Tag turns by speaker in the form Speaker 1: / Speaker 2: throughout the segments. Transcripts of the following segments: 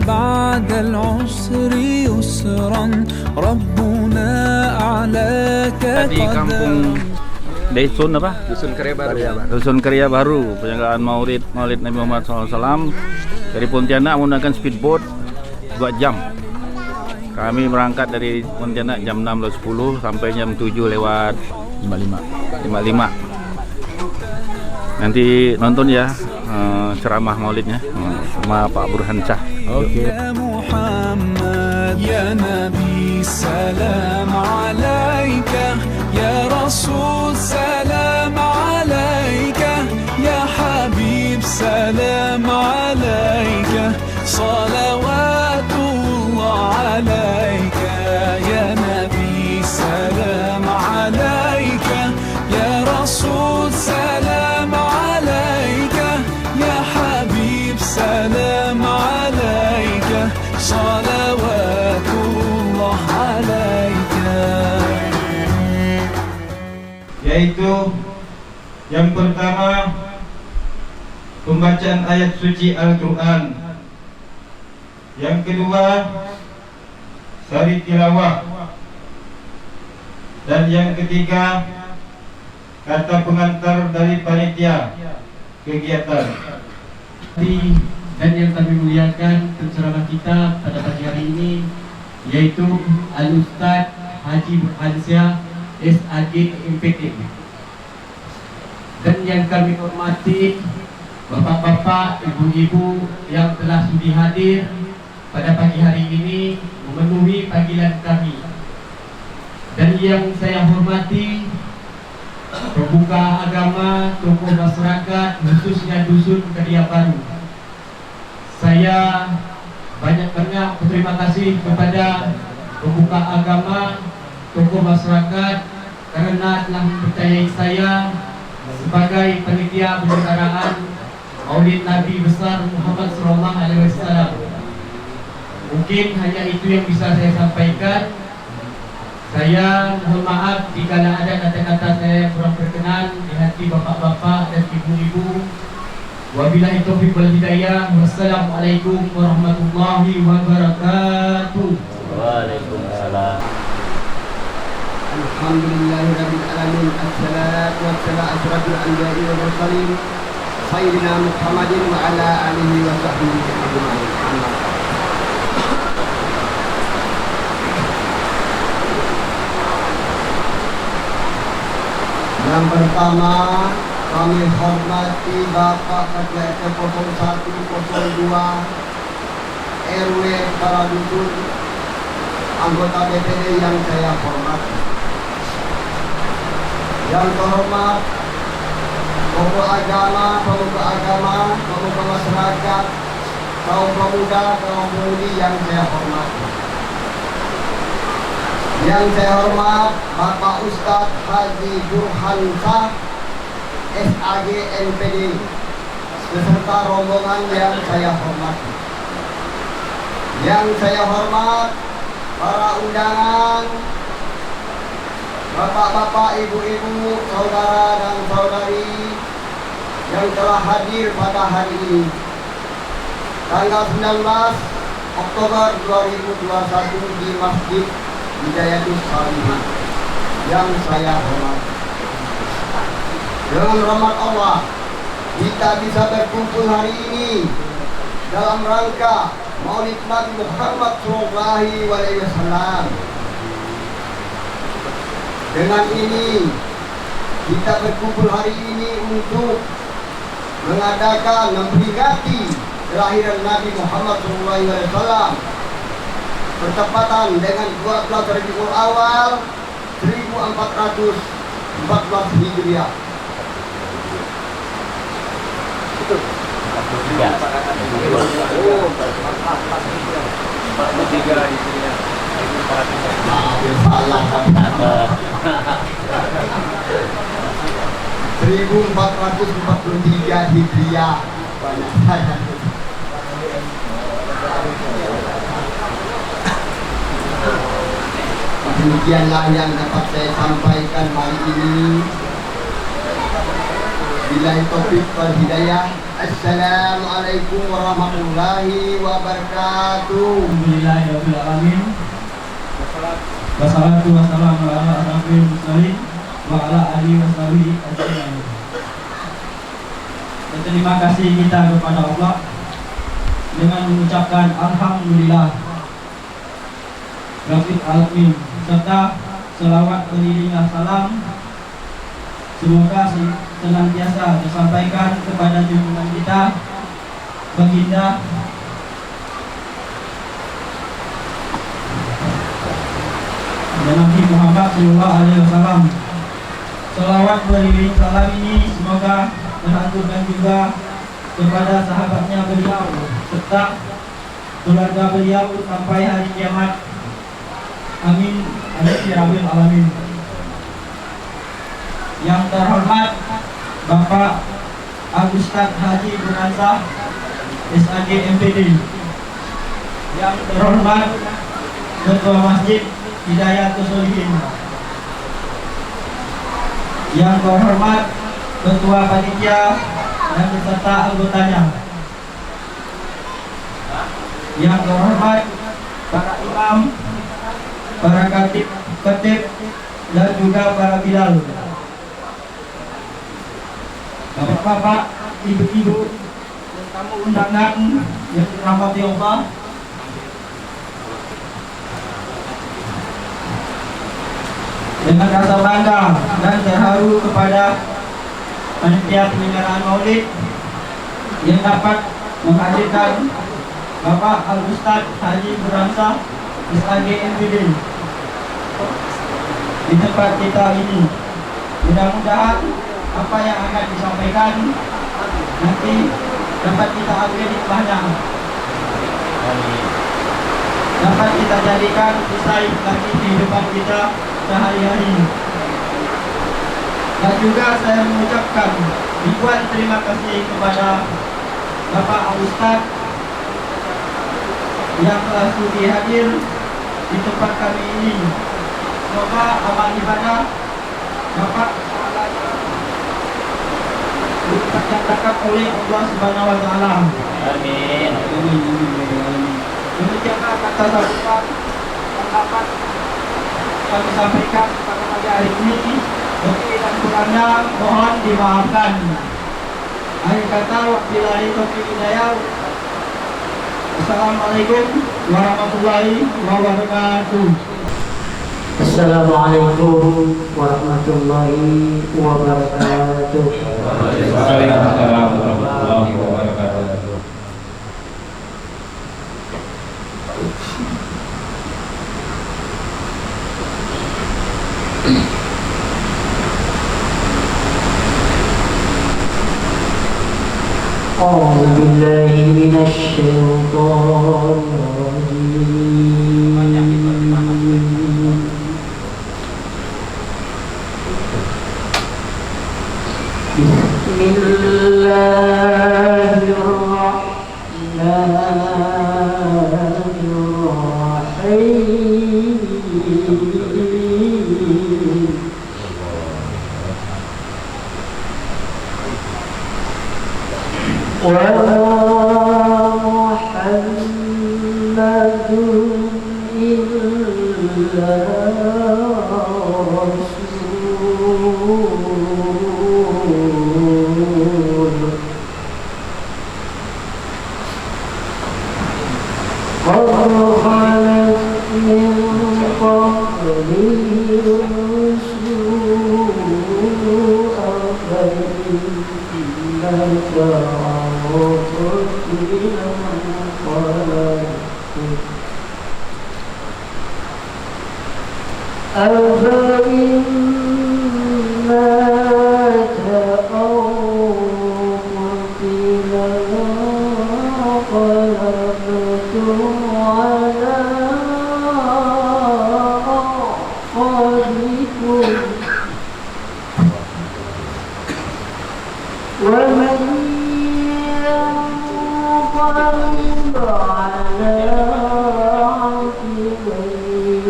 Speaker 1: بعد العسر يسرا ربنا أعلاك
Speaker 2: di kampung Dusun apa?
Speaker 3: Dusun Karya Baru.
Speaker 2: Dusun Karya Baru, penyelenggaraan Maulid Nabi Muhammad SAW dari Pontianak menggunakan speedboat 2 jam. Kami berangkat dari Pontianak jam 6.10 sampai jam 7 lewat 55. Nanti nonton ya ceramah Maulidnya sama Pak Burhan Shah. Oke.
Speaker 1: يا محمد يا نبي سلام عليك يا رسول سلام عليك يا حبيب سلام عليك صلوات الله عليك يا نبي سلام عليك يا رسول سلام عليك يا حبيب سلام عليك صلوات الله عليك.
Speaker 4: Yaitu yang pertama pembacaan ayat suci Al-Quran, yang kedua sari tilawah, dan yang ketiga kata pengantar dari panitia kegiatan.
Speaker 5: Dan yang kami muliakan penceramah kita pada pagi hari ini yaitu Al-Ustaz Haji Burhansyah SAG MPT. Dan yang kami hormati bapak-bapak, ibu-ibu yang telah sudi hadir pada pagi hari ini memenuhi panggilan kami. Dan yang saya hormati pembuka agama, tokoh masyarakat, khususnya Dusun Karya Baru. Saya banyak berterima kasih kepada pembuka agama, tokoh masyarakat karena telah mempercayai saya sebagai panitia penyelenggaraan Maulid Nabi besar Muhammad SAW. Mungkin hanya itu yang bisa saya sampaikan. Saya mohon maaf jika ada kata-kata saya kurang berkenan di hati bapak-bapak dan ibu-ibu. Wabillahi taufiq wal hidayah. Wassalamualaikum warahmatullahi wabarakatuh.
Speaker 2: Waalaikumsalam.
Speaker 6: Alhamdulillahirabbil alamin. Assalatu wassalamu asyrafil anbiya'i wal mursalin sayyidina Muhammadin wa ala alihi wa sahbihi ajma'in. Yang pertama, kami hormati Bapak Ketua RT 0102 RW para dusun, anggota DPD yang saya hormati. Yang terhormat tokoh agama, pemuka masyarakat, kaum pemuda, kaum pemudi yang saya hormati. Yang saya hormat Bapak Ustadz Haji Burhan Shah SAG NPD beserta rombongan yang saya hormati. Yang saya hormat para undangan, bapak-bapak, ibu-ibu, saudara dan saudari yang telah hadir pada hari ini, tanggal 19 Oktober 2021 di Masjid Hidayatus Shalihin yang saya hormati. Dengan rahmat Allah, kita bisa berkumpul hari ini dalam rangka Maulid Nabi Muhammad SAW. Dengan ini, kita berkumpul hari ini untuk memperingati kelahiran Nabi Muhammad SAW bertepatan dengan 12 Rabiul Awal 1414 Hijriah. Seribu 1443 Hijriah. Demikianlah yang dapat saya sampaikan hari ini. Billahi taufiq wal hidayah. Assalamualaikum warahmatullahi wabarakatuh.
Speaker 5: Alhamdulillahirabbil alamin. Wassalatu wassalamu ala asyrafil mursalin wa ala alihi washabihi ajmain. Terima kasih kita kepada Allah dengan mengucapkan alhamdulillah Rabbil alamin, serta selawat beriringan salam semoga senantiasa disampaikan kepada junjungan kita baginda Nabi Muhammad SAW. Selawat beriring salam ini semoga terhaturkan juga kepada sahabatnya beliau serta keluarga beliau sampai hari kiamat. Amin. Alhamdulillahirabbil alamin. Yang terhormat Bapak Agustan Haji Bunansah SAG MPD. Yang terhormat Ketua Masjid Hidayatul Sholihin. Yang terhormat Ketua Panitia dan beserta anggotanya. Yang terhormat para imam, para khatib, dan juga para bilal. Bapak-bapak, ibu-ibu, dan tamu undangan yang dirahmati Allah. Dengan rasa bangga dan terharu kepada panitia penyelenggaraan Maulid yang dapat menghadirkan Bapak Al-Ustaz Haji Bunansah SAG MPD di tempat kita ini. Mudah-mudahan apa yang akan disampaikan nanti dapat kita ambil hikmahnya, dapat kita jadikan kisah lagi kehidupan kita sehari-hari. Dan juga saya mengucapkan ribuan terima kasih kepada Bapak Al-Ustaz yang telah sudi hadir di tempat kami ini. Semoga amal ibadah Bapak dipercatatkan oleh Allah Subhanahu wa taala. Amin. Demikianlah kata sambutan yang dapat kami sampaikan pada pagi hari ini. Lebih dan kurangnya mohon dimaafkan. Akhir kata, wabillahi taufiq hidayah. Assalamualaikum warahmatullahi wabarakatuh.
Speaker 3: Assalamualaikum warahmatullahi wabarakatuh.
Speaker 4: Waalaikumsalam warahmatullahi wabarakatuh.
Speaker 3: أعوذ بالله من الشيطان الرجيم. بسم الله الرحمن الرحيم. وما محمد إلا رسول قد خلت من قبله الرسل أفإن أفإن مات أو قتل انقلبتم على أعقابكم ومن ينقلب على عقبيه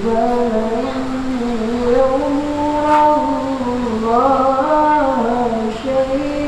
Speaker 3: فلن يضر الله شيئا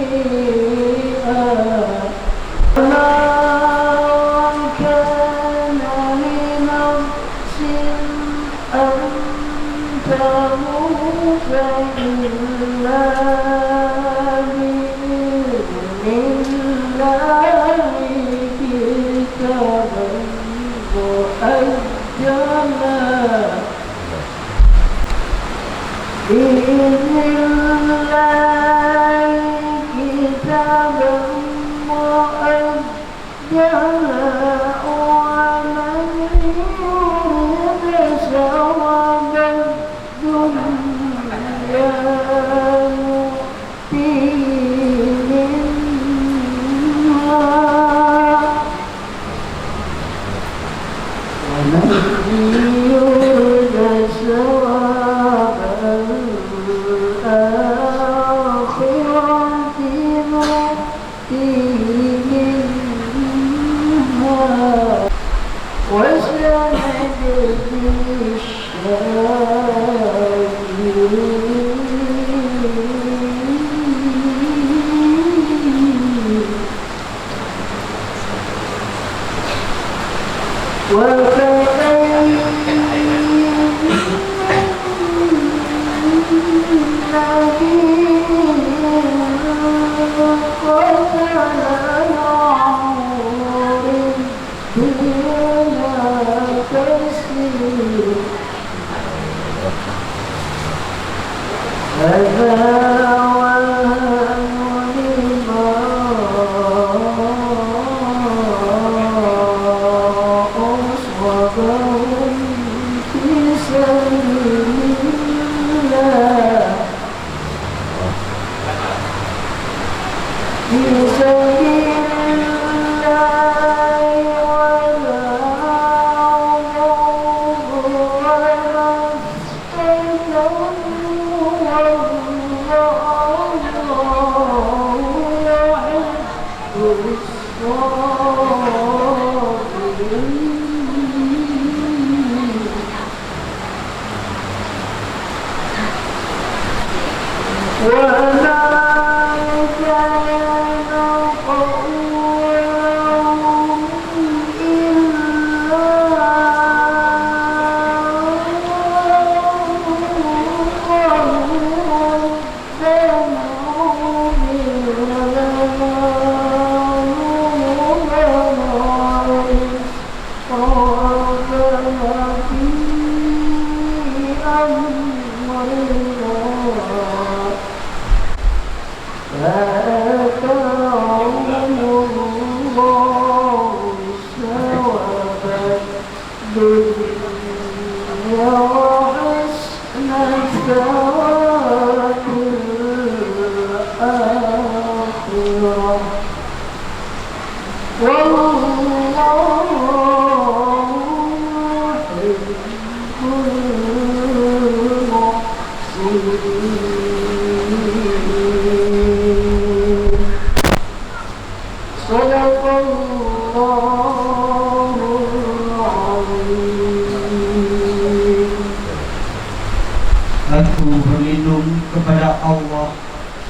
Speaker 5: Aku berlindung kepada Allah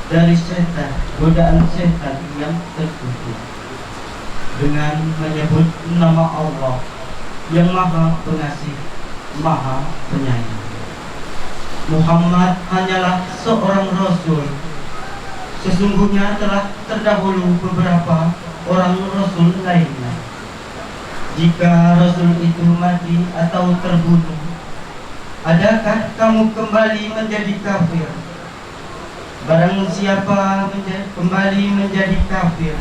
Speaker 5: dari setan, godaan setan yang terkutuk, dengan menyebut nama Allah yang Maha Pengasih, Maha Penyayang. Muhammad hanyalah seorang Rasul. Sesungguhnya telah terdahulu beberapa orang Rasul lainnya. Jika Rasul itu mati atau terbunuh, adakah kamu kembali menjadi kafir? Barang siapa kembali menjadi kafir,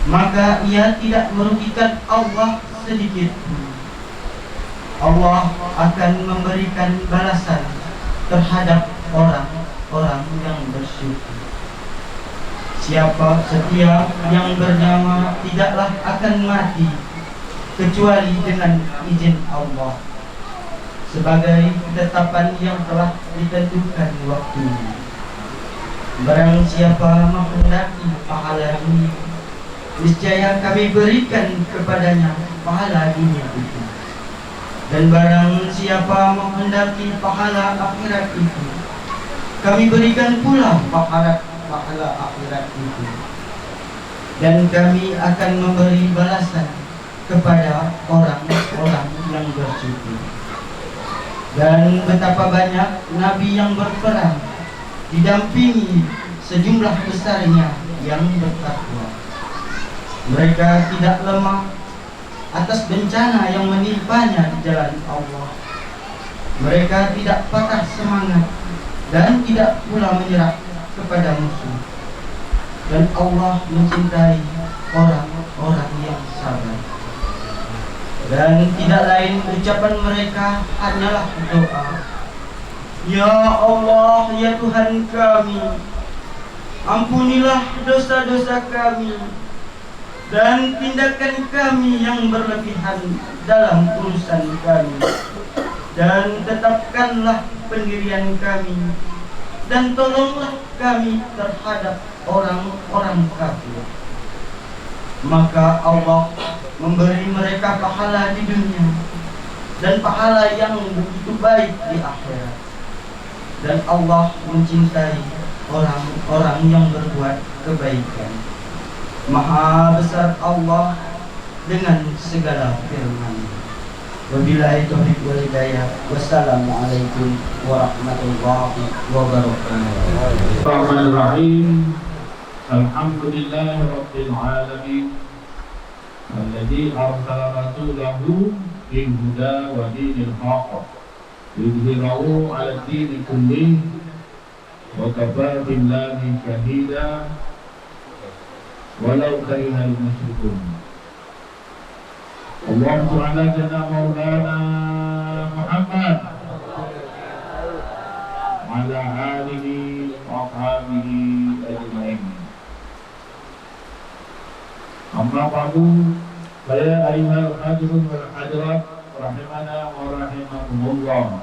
Speaker 5: maka ia tidak merugikan Allah sedikit pun. Allah akan memberikan balasan terhadap orang-orang yang bersyukur. Setiap yang bernyawa tidaklah akan mati kecuali dengan izin Allah, sebagai ketetapan yang telah ditentukan waktunya. Barang siapa menghendaki pahala dunia, niscaya kami berikan kepadanya pahala dunia itu. Dan barang siapa menghendaki pahala akhirat itu, kami berikan pula pahala akhirat itu. Dan kami akan memberi balasan kepada orang-orang yang bersyukur. Dan betapa banyak nabi yang berperang didampingi sejumlah besarnya yang bertakwa. Mereka tidak lemah atas bencana yang menimpanya di jalan Allah. Mereka tidak patah semangat dan tidak pula menyerah kepada musuh. Dan Allah mencintai orang-orang yang sabar. Dan tidak lain ucapan mereka hanyalah doa. Ya Allah, ya Tuhan kami, ampunilah dosa-dosa kami dan tindakan kami yang berlebihan dalam urusan kami, dan tetapkanlah pendirian kami, dan tolonglah kami terhadap orang-orang kafir. Maka Allah memberi mereka pahala di dunia dan pahala yang begitu baik di akhirat. Dan Allah mencintai orang-orang yang berbuat kebaikan. Maha besar Allah dengan segala firman. Wabillahi taufiq wal hidayah. Wassalamualaikum warahmatullahi wabarakatuh.
Speaker 4: Bismillahirrahmanirrahim. Alhamdulillahi rabbil alamin. Alladzi arsala rasulahu bil huda wa dinil haqq yudhhirahu 'ala ad-din kullih wa kafaa billahi shahida walau karihal musyrikun. Allahumma shalli ala maulana Muhammad wa ala alihi wa ashabihi ajma'in. Amma ba'du, ya ayyuhal hadirin wal hadirat rahimana wa rahimakumullah.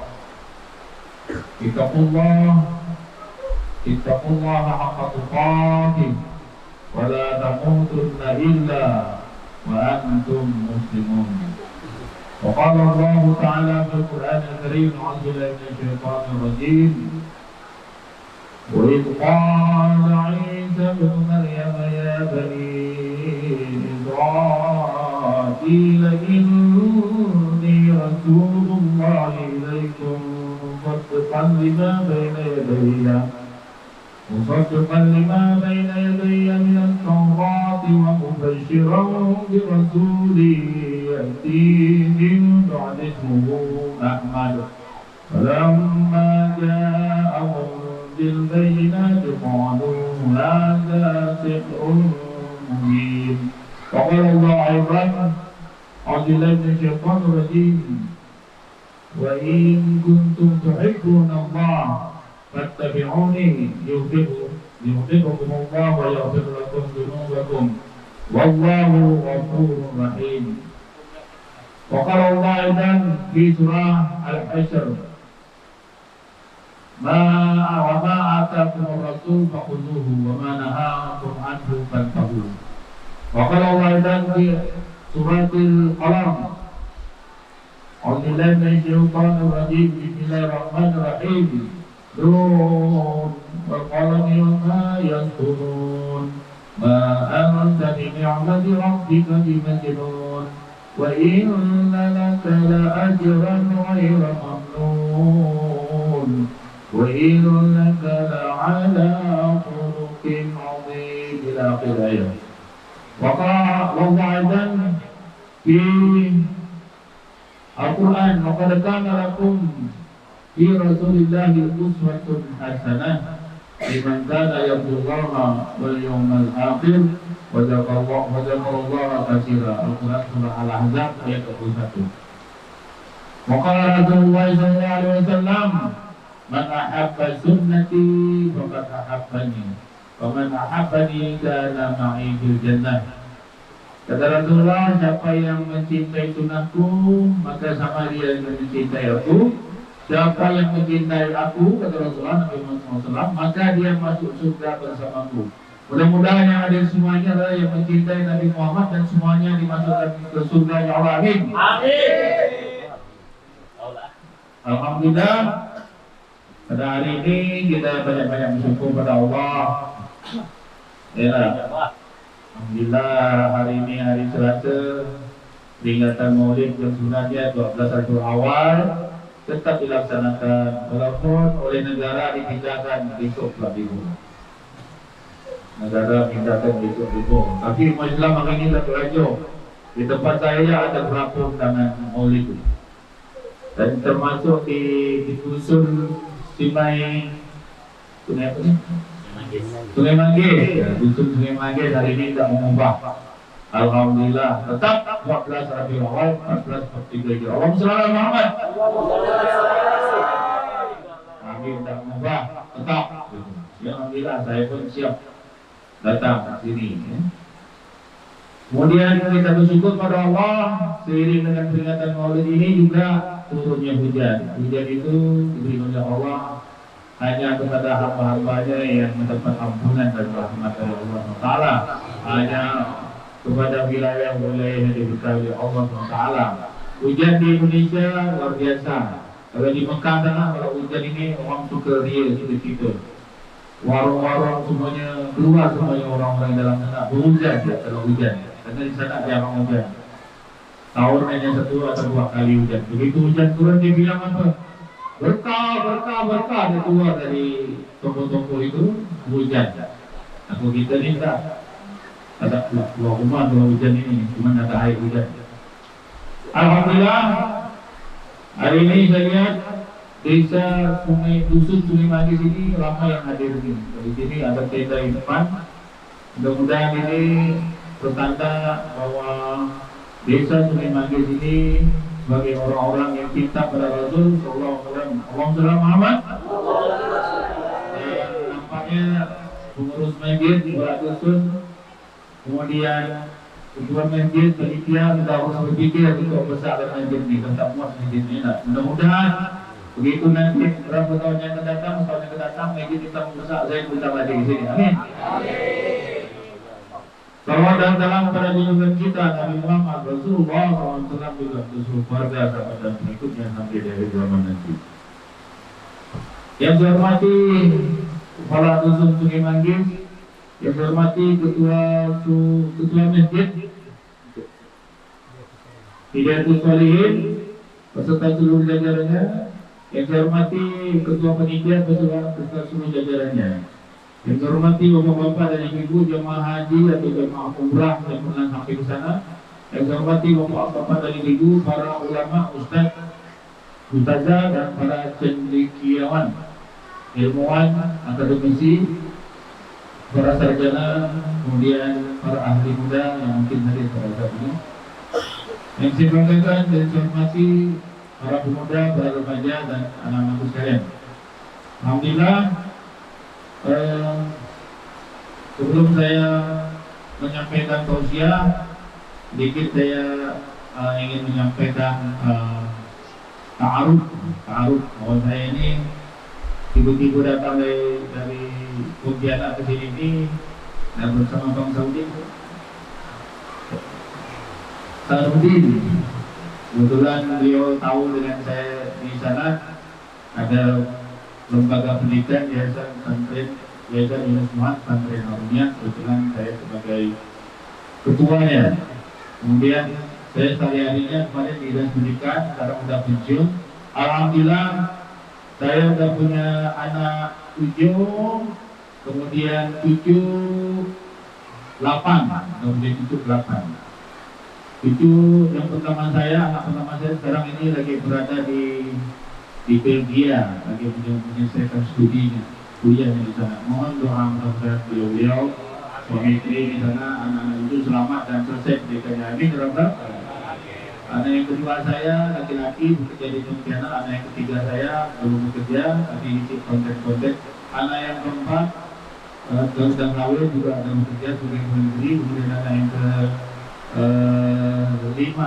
Speaker 4: Ittaqullaha haqqa tuqatih wa la tamutunna illa wa antum muslimun. Wa qala Allah ta'ala fil Qur'anil Karim, a'udzu billahi minasy syaithanir rajim. Wa idh qala 'Isa ibn Maryam ya bani Israil inni rasulullah ilaikum musaddiqan lima bayna yadayya min at-taurati wa mubashiran bi rasulin ya'ti min ba'di ismihi Ahmad. Falamma ja'ahum bil bayyinati qalu hadha sihrun mubin. وقال الله أيضا أعوذ بالله من الشيطان الرجيم وإن كنتم تحبون الله فاتبعوني يحببكم الله ويغفر لكم ذنوبكم والله غفور رحيم. وقال الله أيضا في سورة الحشر وما آتاكم الرسول فخذوه وما نهاكم عنه فانتهوا. وقال الله أيضا في سورة القلم أعوذ بالله من الشيطان الرجيم بسم الله الرحمن الرحيم نون والقلم وما يسطرون ما أنت بنعمة ربك بمجنون وإن لك لأجرا غير ممنون وإن لك لعلى خلق عظيم إلى آخر الآية. وقال الله أيضا في القرآن وقد كان لكم في رسول الله أسوة حسنة لمن كان يرجو الله واليوم الآخر وذكر الله كثيرا. Al-Quran surah Al-Ahzab ayat 21. وقال رسول الله صلى الله عليه وسلم من أحب سنتي فقد أحبني ومن ahabbani kana ma'i fil jannah. Kata Rasulullah, siapa yang mencintai sunahku maka sama dia yang mencintai aku. Siapa yang mencintai aku, kata Rasulullah Nabi Muhammad SAW, maka dia masuk surga bersamaku. Mudah-mudahan yang ada semuanya adalah yang mencintai Nabi Muhammad dan semuanya dimasukkan ke surga ya Allah. Amin. Amin. Alhamdulillah, pada hari ini kita banyak-banyak bersyukur pada Allah. Ya, alhamdulillah hari ini hari Selasa, peringatan Maulid yang sebenarnya 12 Rabiul Awal tetap dilaksanakan walaupun oleh negara dipindahkan besok Rabu. Negara pindahkan besok Rabu. Tapi umat Islam hari ini tak belajar. Di tempat saya ada berapa undangan maulid dan termasuk di dusun Sungai apa ni? Sungai Manggis. Ya, dusun Sungai Manggis hari ini tak mengubah. Alhamdulillah tetap 14 Rabiul Awal 1443 Hijrah. Allahumma shalli ala Muhammad. Kami tak mengubah tetap. Ya, alhamdulillah saya pun siap datang ke sini. Ya. Kemudian kita bersyukur pada Allah seiring dengan peringatan Maulid ini juga turunnya hujan. Hujan itu diberi oleh Allah hanya kepada hamba-hambanya yang mendapat ampunan dan rahmat dari Allah Taala. Hanya kepada wilayah-wilayah yang diberkahi oleh Allah Taala. Hujan di Indonesia luar biasa. Kalau di Mekah sana kalau hujan ini orang suka ria gitu-gitu. Warung-warung semuanya keluar semuanya orang-orang dalam sana berhujan ya kalau hujan. Karena di sana jarang hujan. Tahun hanya 1 atau 2 kali hujan. Begitu hujan turun dia bilang apa? Berkah dia keluar dari toko-toko itu hujan. Aku kita ni tak ada keluar rumah kalau hujan ini, cuma ada air hujan. Alhamdulillah hari ini saya lihat desa dusun Sungai Manggis ini ramai yang hadir ini. Di sini ada tenda di depan. Mudah-mudahan ini pertanda bahwa desa Sungai Manggis ini sebagai orang-orang yang cinta pada Rasul Sallallahu Alaihi Wasallam. Allahumma Muhammad. Dan nampaknya pengurus masjid di dusun, kemudian ketua masjid panitia sudah harus berpikir untuk besarkan masjid ini, tak muat masjid ini. Mudah-mudahan begitu nanti berapa tahun yang akan datang, masjid kita besar, saya pun tambah di sini. Amin. Salawat dan salam pada junjungan kita Nabi Muhammad Rasulullah SAW juga untuk keluarga sahabat dan pengikutnya sampai dari zaman nanti. Yang saya hormati Kepala Dusun Sungai Manggis, yang saya hormati Ketua Masjid Hidayatul Shalihin beserta seluruh jajarannya, yang saya hormati Ketua Panitia beserta seluruh jajarannya. Yang saya hormati bapak-bapak dan ibu jemaah haji atau jemaah umrah yang pernah sampai ke sana. Yang saya hormati bapak-bapak dan ibu para ulama, ustazah dan para cendekiawan, ilmuwan, akademisi, para sarjana, kemudian para ahli muda yang mungkin hadir pada saat ini. Yang saya banggakan dan saya hormati para pemuda, para remaja dan anak-anak sekalian. Alhamdulillah. Sebelum saya menyampaikan tausiah, sedikit saya ingin menyampaikan ta'aruf bahwa saya ini tiba-tiba datang dari Pontianak ke sini ini dan bersama Bang Saudin. Kebetulan beliau tahu dengan saya di sana ada lembaga pendidikan Yayasan Santri Yayasan Yunus Muhammad Santri Harunia, kebetulan saya sebagai ketuanya. Kemudian saya sehari-harinya kemarin di dinas pendidikan, sekarang sudah pensiun. Alhamdulillah saya sudah punya anak 7, kemudian cucu 8, kemudian cucu 8. Cucu yang pertama saya, anak pertama saya sekarang ini lagi berada di Belgia, lagi menyelesaikan kuliahnya di sana. Mohon doa mudah-mudahan beliau, suami istri di sana, anak-anak itu selamat dan selesai pendidikannya. Amin. Anak yang kedua saya laki-laki bekerja di Pontianak, anak yang ketiga saya belum bekerja tapi isi konten-konten. Anak yang keempat sedang kawin juga ada bekerja sebagai menteri. Kemudian anak yang ke-5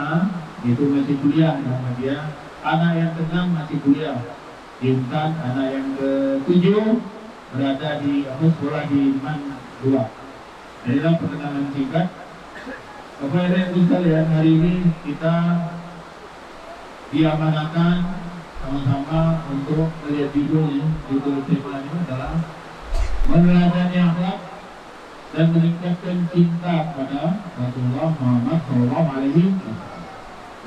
Speaker 4: itu masih kuliah sama dia. Anak yang ke-6 masih kuliah di UNTAN, anak yang ke-7 berada di sekolah di MAN 2. Inilah perkenalan singkat. Bapak Ibu sekalian, hari ini kita diamanahkan sama-sama untuk melihat judulnya. Judul tema ini adalah meneladani akhlak dan meningkatkan cinta kepada Rasulullah Muhammad SAW.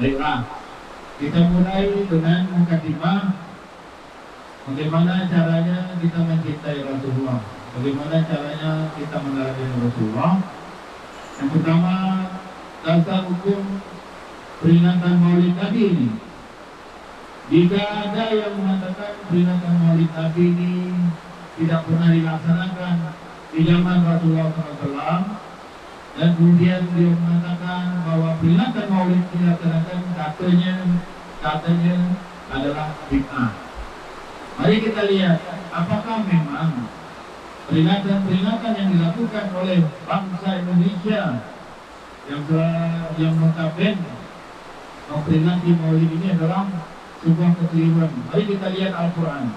Speaker 4: Baiklah. Kita mulai dengan mukadimah. Bagaimana caranya kita mencintai Rasulullah? Bagaimana caranya kita meneladani Rasulullah? Yang pertama, dasar hukum peringatan Maulid Nabi ini. Jika ada yang mengatakan peringatan Maulid Nabi ini tidak pernah dilaksanakan di zaman Rasulullah SAW, dan kemudian dia mengatakan bahwa peringatan Maulid dilaksanakan katanya adalah bid'ah. Mari kita lihat apakah memang peringatan-peringatan yang dilakukan oleh bangsa Indonesia yang notabene memperingati Maulid ini adalah sebuah kekeliruan. Mari kita lihat Al-Quran.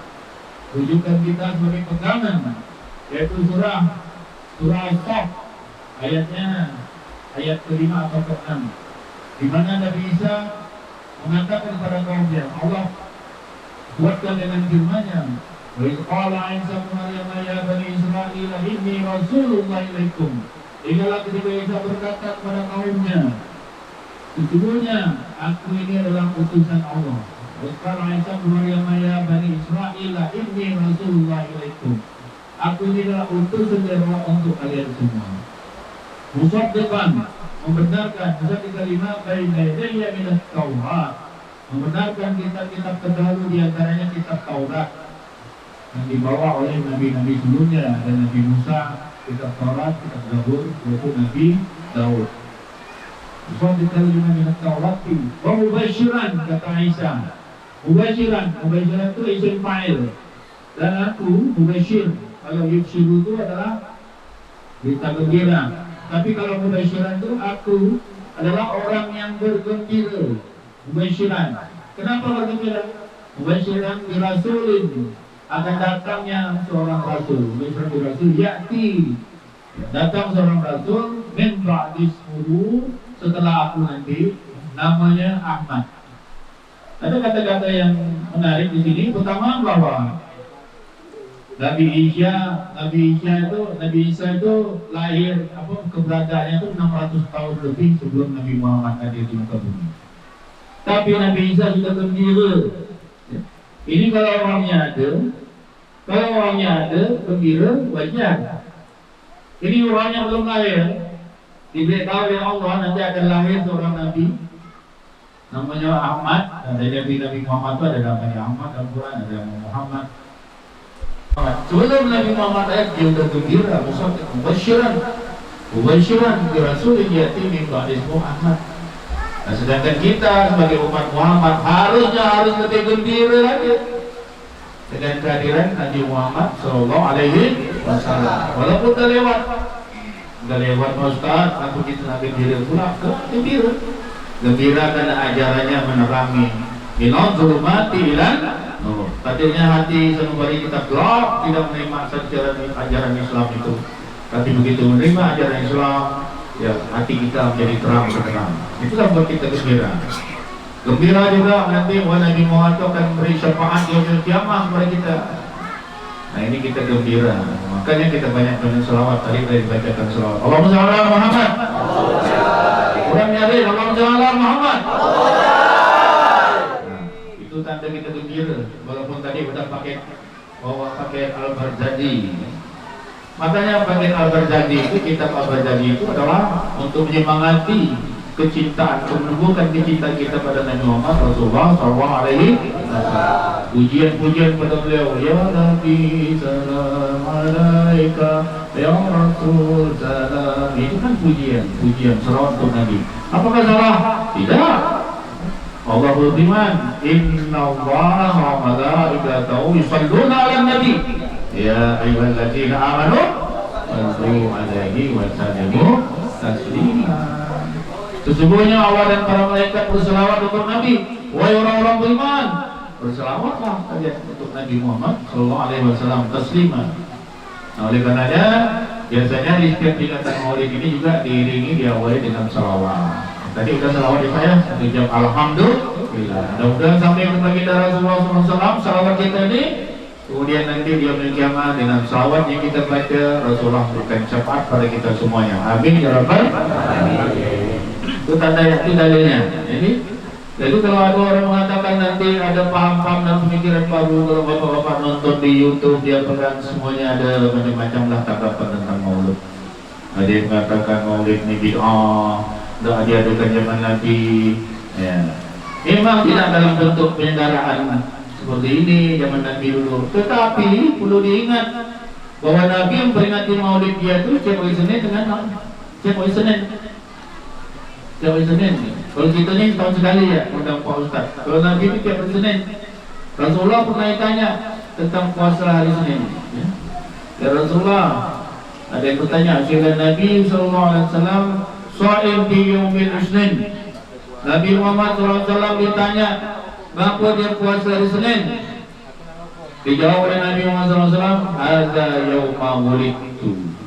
Speaker 4: Rujukan kita sebagai pegangan, yaitu surah As-Saff, ayat kelima atau ke-6, di mana Nabi Isa mengatakan kepada kaumnya, Allah buatkan dengan firman-Nya, wa idh qala Isa ibn Maryam ya bani Israil inni rasulullah ilaikum. Ingatlah ketika Isa berkata kepada kaumnya, sesungguhnya aku ini adalah utusan Allah. Wa idh qala Isa ibn Maryam ya bani Israil inni rasulullah ilaikum. Aku ini adalah utusan dari Allah untuk kalian semua. Musaddiqan, membenarkan kalimat baina yadayya minat Taurat, membenarkan kitab-kitab terdahulu, di antaranya kitab Taurat yang dibawa oleh nabi-nabi sebelumnya, ada Nabi Musa, kitab Taurat, kitab Zabur, yaitu Nabi Daud. Musaddiqan lima minat Taurat, wa mubasyiran, kata Isa. Mubasyiran itu isim fa'il, dan aku mubasyir. Kalau yubsyiru itu adalah berita gembira. Tapi kalau mubasyiran itu aku adalah orang yang bergembira. Mubasyiran. Kenapa bergembira? Mubasyiran birasulin, akan datangnya seorang rasul. Mubasyiran birasul ya'ti, datang seorang rasul min ba'dismuhu, setelah aku nanti, namanya Ahmad. Ada kata-kata yang menarik di sini. Pertama bahwa Nabi Isa itu lahir, keberadaannya itu 600 tahun lebih sebelum Nabi Muhammad hadir di muka bumi. Tapi Nabi Isa sudah gembira. Ini kalau orangnya ada, gembira wajar. Ini orangnya belum lahir, diberitahu oleh Allah nanti akan lahir seorang Nabi, namanya Ahmad. Dari Nabi Muhammad itu ada namanya Ahmad, Al-Quran ada nama Muhammad. Sebelum Nabi Muhammad ayat dia sudah gembira, mubasyiran bi rasulin ya'ti min ba'dismuhu Ahmad. Nah, sedangkan kita sebagai umat Muhammad harus lebih gembira lagi dengan kehadiran Nabi Muhammad sallallahu alaihi wasallam. Walaupun udah lewat Ustaz, aku kita gembira pula, gembira karena ajarannya menerangi. Minal zulumati ilan nur. Tadinya hati sanubari kita gelap, tidak menerima ajaran Islam itu. Tapi begitu menerima ajaran Islam, ya hati kita menjadi terang seterang. Itulah buat kita gembira. Gembira juga nanti Nabi Muhammad akan beri syafaat yaumil kiamah kepada kita. Nah ini kita gembira. Makanya kita banyak dengan selawat. Tadi dibacakan selawat. Allahumma shalli ala Muhammad. Kurang nyari. Allahumma shalli ala Muhammad. Itu tanda kita gembira. Walaupun tadi udah pakai Al-Barzadi. Makanya pakaian Al-Barzadi itu, kitab Al-Barzadi itu adalah untuk menyemangati kecintaan, menumbuhkan kecintaan kita pada Nabi Muhammad Rasulullah SAW. Pujian-pujian pada beliau, ya Nabi salam alaika, ya Rasul salam. Itu kan pujian selawat untuk Nabi. Apakah salah? Tidak. Allah berfirman, Inna Allah wa malaikatahu yusalluna 'alan nabi. Ya ayyuhalladzina amanu sallu 'alaihi wa sallimu taslima. Sesungguhnya Allah dan para malaikat berselawat untuk Nabi. Wahai orang-orang beriman, berselawatlah kalian untuk Nabi Muhammad sallallahu alaihi wasallam taslima. Nah, oleh karenanya biasanya di setiap peringatan Maulid ini juga diiringi diawali dengan salawat. Tadi udah salawat di saya, satu jam alhamdulillah. Mudah-mudahan sampai kepada kita Rasulullah SAW, salawat kita ini. Kemudian nanti dia kiamat dengan salawat yang kita baca, Rasulullah berikan syafaat pada kita semuanya. Amin ya rabbal alamin. Itu tanda yang itu dalilnya. Jadi Jadi kalau ada orang mengatakan nanti ada paham-paham dan pemikiran baru, kalau bapak-bapak nonton di YouTube dia pegang semuanya ada macam-macam lah tanggapan tentang maulid. Ada yang mengatakan maulid ini bid'ah, tidak diadakan zaman Nabi. Ya. Memang tidak dalam bentuk penyelenggaraan seperti ini zaman Nabi dulu. Tetapi perlu diingat bahwa Nabi yang peringati maulid dia itu setiap hari Senin dengan setiap hari Senin. Setiap hari Senin. Kalau kita ni tahun sekali ya undang Pak Ustaz. Kalau Nabi itu tiap hari Senin. Rasulullah pernah ditanya tentang puasa hari Senin. Ya Rasulullah, ada yang bertanya, sehingga Nabi SAW Sha'im di Yawmil Isnin. Nabi Muhammad SAW ditanya, kenapa dia puasa hari Senin? Dijawab oleh Nabi Muhammad SAW, Hadza yawma wulidtu.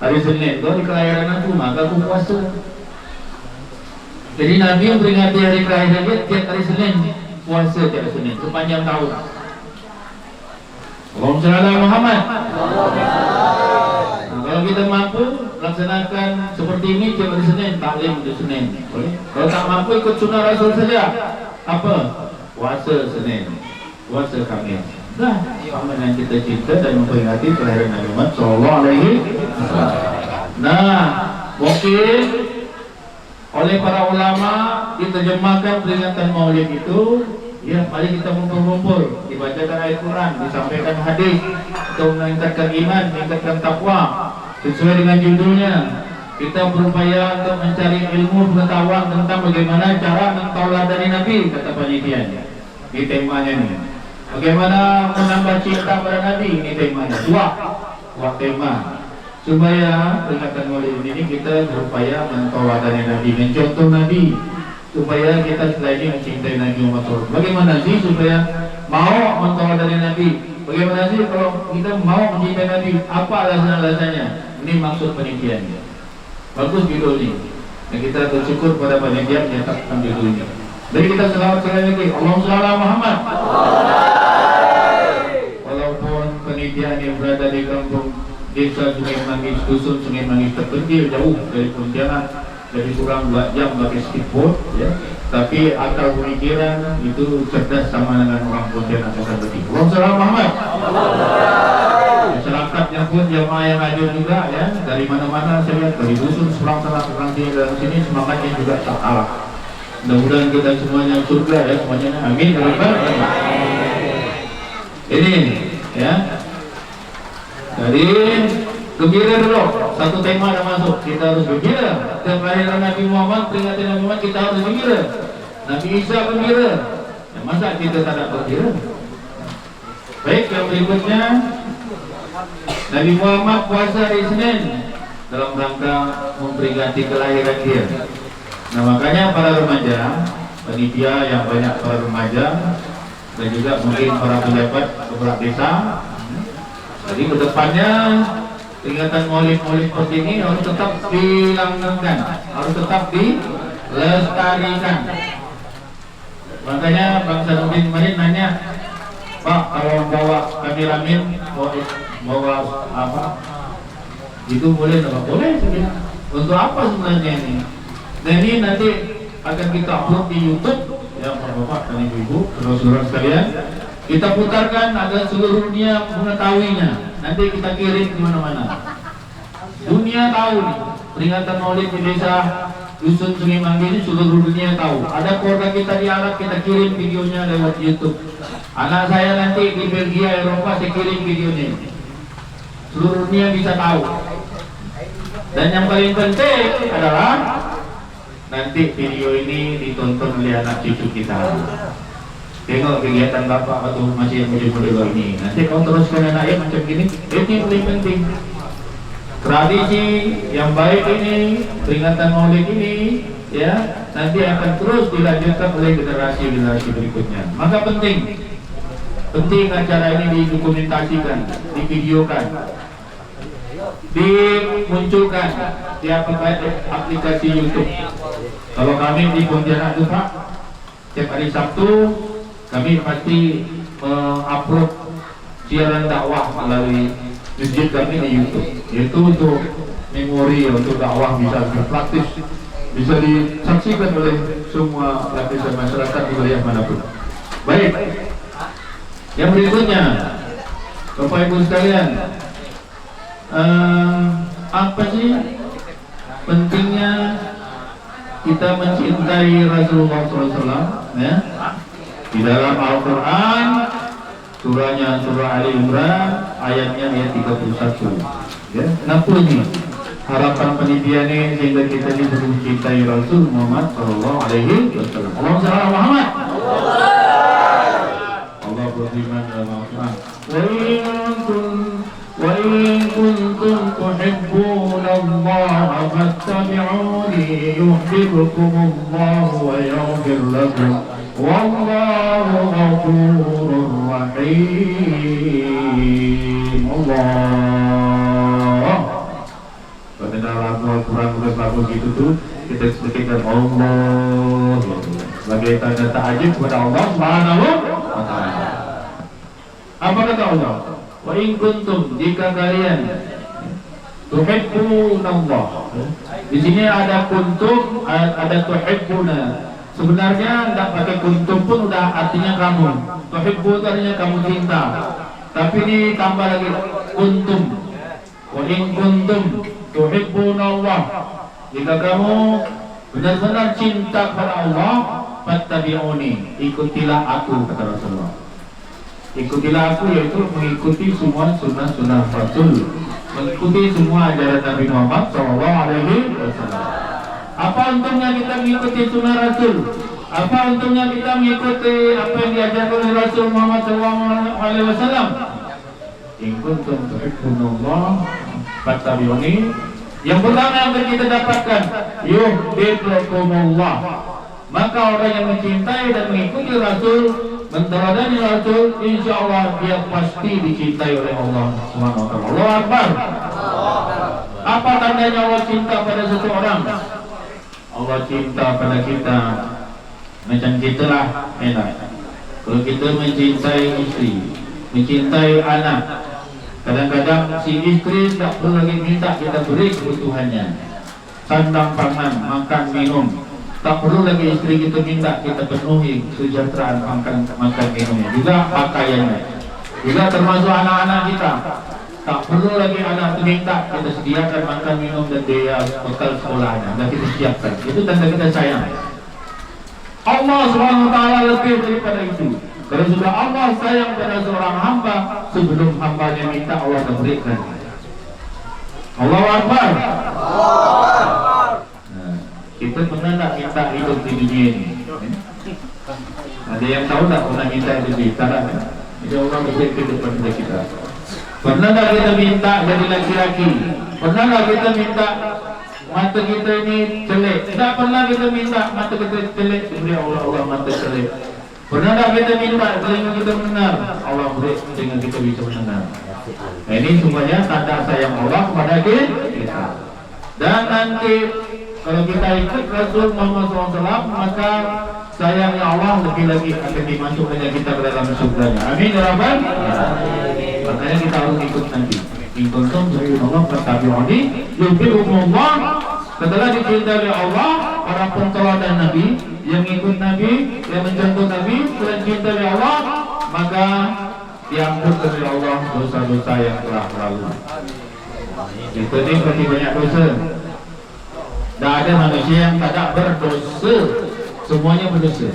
Speaker 4: Hari Senin itu hari kelahiran aku, maka aku puasa. Jadi Nabi yang peringati hari kelahiran dia tiap hari Senin, puasa tiap Senin sepanjang tahun. Allahumma shalli ala Muhammad. Nah, kalau kita mampu laksanakan seperti ini tiap hari Senin, taklim di Senin, boleh. Kalau tak mampu ikut sunnah Rasul saja, apa? Puasa Senin, puasa Khamis. Nah, sama dengan kita cinta dan memperingati kelahiran Nabi Muhammad Sallallahu Alaihi Wasallam. Nah, mungkin oleh para ulama diterjemahkan peringatan maulid itu, ya mari kita kumpul-kumpul, dibacakan ayat Quran, disampaikan hadis untuk meningkatkan iman, meningkatkan takwa sesuai dengan judulnya. Kita berupaya untuk mencari ilmu pengetahuan tentang bagaimana cara mentauladani Nabi, kata panitia. Ini temanya nih. Bagaimana menambah cinta pada Nabi, ini temanya. Dua tema. Supaya peringatan maulid ini kita berupaya mentauladani Nabi, mencontoh Nabi, supaya kita selain mencintai Nabi Muhammad SAW. Bagaimana sih supaya mau mentauladani Nabi? Bagaimana sih kalau kita mau mencintai Nabi? Apa alasan-alasannya? Ini maksud penelitiannya. Bagus judul ini. Dan kita bersyukur pada panitia yang menyetakkan judul ini. Jadi kita selawat sekali lagi. Allahumma shalli ala Muhammad. Walaupun panitia yang berada di kampung Desa Sungai Manggis, dusun Sungai Manggis terpencil jauh dari Pontianak, jadi kurang 2 jam pakai speedboat, ya. Tapi akal pemikiran itu cerdas sama dengan orang Pontianak yang seperti. Allahumma shalli ala Muhammad. Masyarakatnya pun jamaah yang hadir juga, ya, dari mana-mana saya lihat, dari dusun seberang sana seberang sini dalam sini semangatnya juga tak kalah. Mudah-mudahan kita semuanya surga, ya, semuanya. Amin. Ini, ya. Jadi gembira dulu, satu tema ada masuk, kita harus gembira. Kelahiran Nabi Muhammad, peringatan Nabi Muhammad, kita harus gembira. Nabi Isa gembira, ya, masa kita tidak gembira? Baik, yang berikutnya Nabi Muhammad puasa hari Senin dalam rangka memperingati kelahiran dia. Nah, makanya para remaja, panitia yang banyak para remaja dan juga mungkin para pejabat beberapa desa, jadi kedepannya peringatan maulid-maulid seperti ini harus tetap dilanggengkan, harus tetap dilestarikan. Makanya Bang Sanuddin kemarin nanya, Pak, kalau bawa kameramen, bawa apa? Itu boleh atau boleh? Untuk apa sebenarnya ini? Dan ini nanti akan kita upload di YouTube, ya Bapak dan Ibu-ibu, saudara-saudara sekalian. Kita putarkan agar seluruh dunia mengetahuinya. Nanti kita kirim di mana-mana. Dunia tahu nih, peringatan maulid di desa dusun Sungai Manggis ini seluruh dunia tahu. Ada keluarga kita di Arab, kita kirim videonya lewat YouTube. Anak saya nanti di Belgia, Eropa, saya kirim videonya. Seluruh dunia bisa tahu. Dan yang paling penting adalah nanti video ini ditonton oleh anak cucu kita. Tengok kegiatan bapak atau masih yang muda-muda ini. Nanti kau teruskan anaknya macam gini. Ini yang paling penting. Tradisi yang baik ini, peringatan maulid ini, ya, nanti akan terus dilanjutkan oleh generasi-generasi berikutnya. Maka penting acara ini didokumentasikan, divideokan, dimunculkan di aplikasi YouTube. Kalau kami di Pontianak itu Pak, setiap hari Sabtu kami pasti upload siaran dakwah melalui masjid kami di YouTube. Itu untuk memori, untuk dakwah bisa lebih praktis bisa disaksikan oleh semua lapisan masyarakat di wilayah manapun. Baik, yang berikutnya, Bapak Ibu sekalian, apa sih pentingnya kita mencintai Rasulullah SAW? Ya? Di dalam Al-Quran, surahnya surah Ali Imran, ayatnya ayat 31. Ya, kenapa ini? Harapan penitia ini sehingga kita disuruh mencintai Rasul Muhammad Sallallahu Alaihi Wasallam. Allahumma shalli ala Muhammad. Allah berfirman dalam Al-Quran, wa in kuntum tuhibbuna Allah fattabi'uni yuhibbukumullah wa yaghfir lakum wallahu ghafurur rahim. Allah. Pada Al-Quran bagus itu tuh kita sebutkan Allah sebagai tanda ta'ajub kepada Allah Subhanahu wa ta'ala. Apa kata Allah? Wa in kuntum, jika kalian tuhibbuna Allah. Di sini ada kuntum, ada tuhibbuna. Sebenarnya enggak pakai kuntum pun udah artinya kamu. Tuhibbu artinya kamu cinta. Tapi ini tambah lagi kuntum. Wa in kuntum tuhibbuna Allah. Jika kamu benar-benar cinta kepada Allah, fattabi'uni, ikutilah aku, kata Rasulullah. Ikutilah aku yaitu mengikuti semua sunnah-sunnah Rasul, mengikuti semua ajaran Nabi Muhammad SAW. Apa untungnya kita mengikuti sunnah Rasul? Apa untungnya kita mengikuti apa yang diajarkan oleh Rasul Muhammad SAW? In kuntum tuhibbuna Allah fattabi'uni. Yang pertama yang kita dapatkan, yuhibbukumullah. Maka orang yang mencintai dan mengikuti Rasul, menteladani Rasul, insyaallah dia pasti dicintai oleh Allah Subhanahu wa taala. Allahu Akbar. Apa tandanya Allah cinta pada seseorang? Allah cinta pada kita. Macam kita lah, enak. Kalau kita mencintai istri, mencintai anak, kadang-kadang si istri tak perlu lagi minta kita beri kebutuhannya. Sandang pangan, makan minum, tak perlu lagi istri kita minta kita penuhi kesejahteraan makan minumnya. Juga pakaiannya. Juga termasuk anak-anak kita, tak perlu lagi anak minta kita sediakan makan minum dan biaya bekal sekolahnya. Dan kita siapkan. Itu tanda kita sayang. Allah Subhanahu wa taala lebih daripada itu. Kalau sudah Allah sayang pada seorang hamba, sebelum hambanya minta Allah akan berikan. Allahu Akbar. Nah, kita pernah tak minta hidup di dunia ini? Ada yang tahu tak pernah minta hidup di tanah? Jadi Allah berikan depan kita. Pernah tak kita minta jadi laki-laki? Pernah tak kita minta mata kita ini celek? Tak pernah kita minta mata kita celek, diberi Allah mata celek. Pernah tak kita minta telinga kita mendengar? Allah beri telinga kita bisa mendengar. Nah, ini semuanya tanda sayang Allah kepada kita. Dan nanti kalau kita ikut Rasul Muhammad SAW, maka sayangnya Allah lebih lagi akan dimasukkan kita ke dalam surganya. Amin ya Rabbal alamin. Makanya kita harus ikut nanti. In kuntum tuhibbuna Allah fattabi'uni yuhibbukumullah. Setelah dicintai oleh Allah, para penteladan Nabi yang ikut Nabi, yang mencontoh Nabi, setelah dicintai oleh Allah, maka diampun oleh Allah dosa-dosa yang telah lalu. Itu ni berarti banyak dosa. Tak ada manusia yang tak berdosa, semuanya berdosa.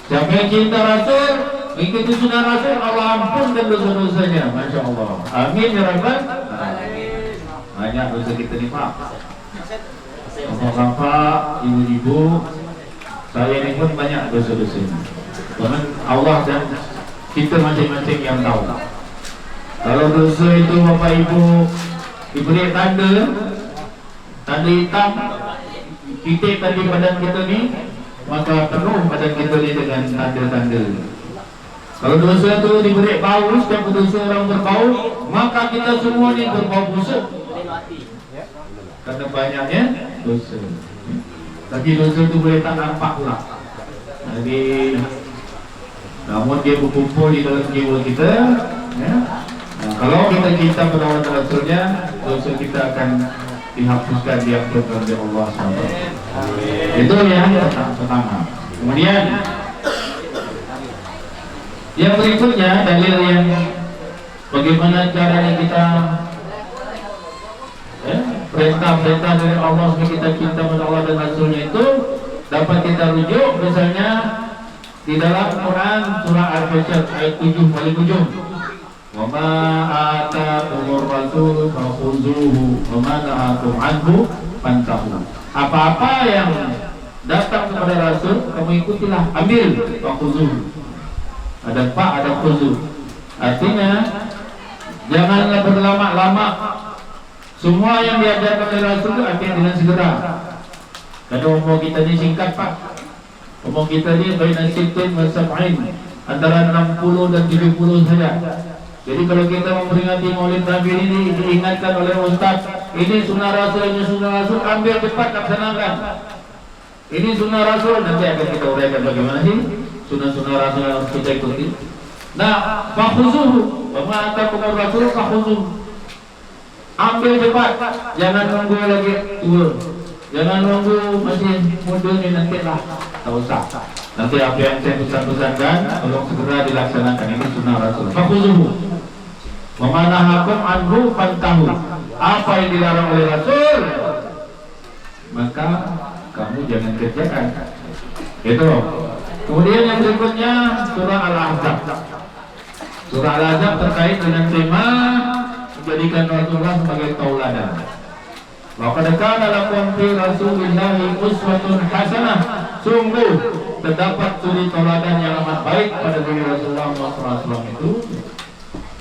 Speaker 4: Siapa yang cinta Rasul, mengikuti sunnah Rasul, Allah ampunkan dosa-dosanya. Masya Allah. Amin ya Rabbal alamin. Banyak dosa kita ni Pak. Bapak, ibu-ibu, saya ini pun banyak dosa-dosa. Bahkan Allah dan kita masing-masing yang tahu. Kalau dosa itu Bapak Ibu diberi tanda hitam, titik tadi badan kita ni, maka penuh badan kita ni dengan tanda-tanda. Kalau dosa itu diberi bau, setiap dosa orang berbau, maka kita semua ni berbau busuk. Karena banyaknya dosa. Tapi dosa itu boleh tak nampak pula. Jadi, namun dia berkumpul di dalam jiwa kita. Ya. Nah, kalau kita cinta pada Allah Rasulnya, dosa kita akan dihapuskan dia oleh Allah SWT. Itu yang pertama. Kemudian yang berikutnya dalil yang bagaimana caranya kita perintah-perintah dari Allah supaya kita cinta kepada Allah dan Rasulnya itu dapat kita rujuk misalnya di dalam Quran surah Al-Fajr ayat 7 paling ujung. Wa ma ataakumur rasul fakhuzuhu wa ma na'akum anhu fantahu. Apa-apa yang datang kepada Rasul kamu ikutilah, ambil, fakhuzuhu. Ada fa, ada khuzu. Artinya janganlah berlama-lama. Semua yang diajarkan oleh Rasul itu artinya dengan segera. Kadang umur kita ini singkat Pak. Umur kita ini baina sittin wa sab'in, antara 60 dan 70 saja. Jadi kalau kita memperingati Maulid Nabi ini diingatkan oleh Ustaz, ini sunnah Rasul, ambil cepat laksanakan. Ini sunnah Rasul, nanti akan kita uraikan bagaimana sih sunnah-sunnah Rasul yang harus kita ikuti. Nah, fakhuzuhu, wa ma ataakumur rasul fakhuzuhu. Ambil cepat, jangan nunggu lagi tua, jangan nunggu masih mundur ini nanti lah, tak usah. Nanti apa yang saya pesan-pesankan, tolong segera dilaksanakan. Ini sunnah Rasul. Fakhuzuhu. Wa ma nahakum anhu fantahu. Apa yang dilarang oleh Rasul, maka kamu jangan kerjakan. Itu. Kemudian yang berikutnya surah Al-Ahzab. Surah Al-Ahzab terkait dengan tema menjadikan Rasulullah sebagai tauladan. Laqad kana lakum fi Rasulillahi uswatun hasanah. Sungguh terdapat suri tauladan yang amat baik pada diri Rasulullah SAW itu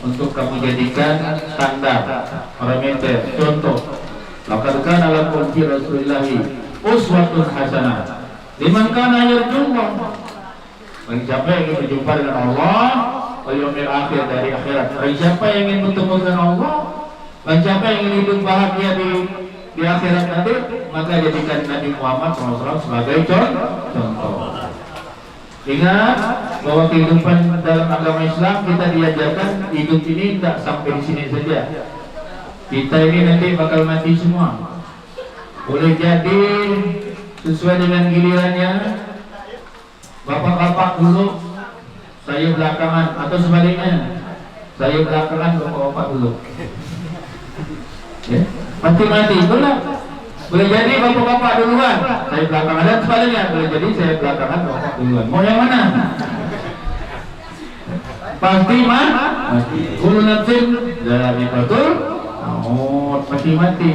Speaker 4: untuk kamu jadikan standar, parameter, contoh. Laqad kana lakum fi Rasulillahi uswatun hasanah liman kana yarjullah. Bagi siapa yang ingin berjumpa dengan Allah wal yaumil akhir, dari akhirat. Bagi siapa yang ingin bertemu dengan Allah, bagi siapa yang ingin hidup bahagia di akhirat nanti, maka jadikan Nabi Muhammad SAW sebagai contoh. Ingat bahwa kehidupan dalam agama Islam kita diajarkan hidup ini tidak sampai di sini saja. Kita ini nanti bakal mati semua. Boleh jadi sesuai dengan gilirannya, bapak-bapak dulu, saya belakangan, atau sebaliknya, saya belakangan, bapak-bapak dulu. Ya, mati-mati, benar. Boleh jadi bapak-bapak duluan, saya belakangan, dan sebaliknya, boleh jadi saya belakangan, bapak duluan. Mau yang mana? Pasti mati. Kullu nafsin dha'iqatul maut, pasti mati.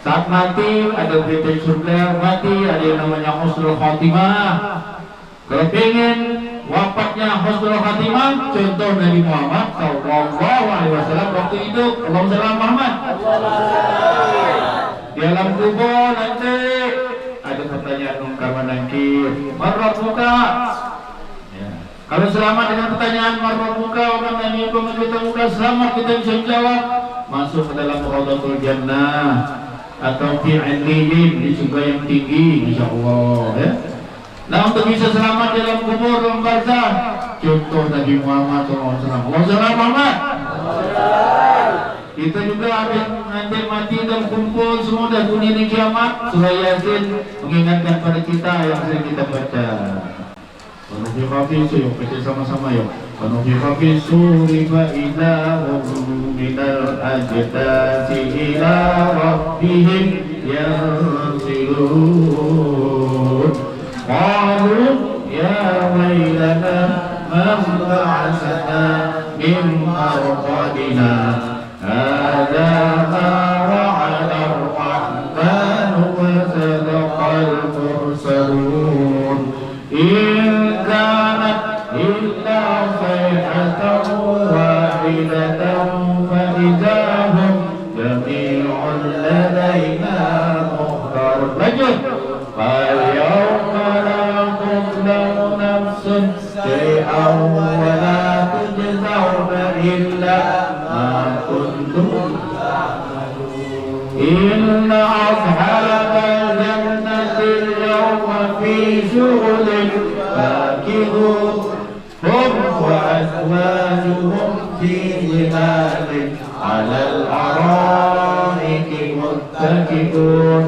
Speaker 4: Saat mati ada berita surga, mati ada yang namanya husnul khatimah. Kalau pengen wafatnya husnul khatimah, contoh Nabi Muhammad SAW waktu hidup. Allahumma shalli Muhammad. Di alam kubur nanti ada pertanyaan mungkar wa nakir. Man rabbuka? Ya. Kalau selamat dengan pertanyaan man rabbuka, orang nanya pemerintah selamat, kita bisa menjawab, masuk ke dalam Raudhatul Jannah atau fi 'illiyin, di surga yang tinggi insyaallah ya. Nah, untuk bisa selamat dalam kubur dalam barzah, contoh Nabi Muhammad SAW. Allahumma Muhammad. Kita juga habis nanti mati dan kumpul semua dah dunia di kiamat, surah Yasin mengingatkan pada kita yang sering kita baca. Penuhi kafir yuk, baca sama-sama yuk. Penuhi kafir suri fa ilahum minal ajdasi ila rabbihim yansilun. Qalu ya wailana man ba'athana min marqadina hadza ma wa'ada ar-rahman wa sadaqal mursalun. In kanat illa sayhatan wahidatan fa idahum jami'un ladaina muhtar. Lanjut. Fal yawma la tuzlamu nafsun shay'an wa la tujzauna illa ma kuntum ta'malun. Inna ashabal jannati al-yawma fi shughulin fakihun hum wa azwajuhum fi zilalin 'alal ara'iki muttaqi'un. فاكهون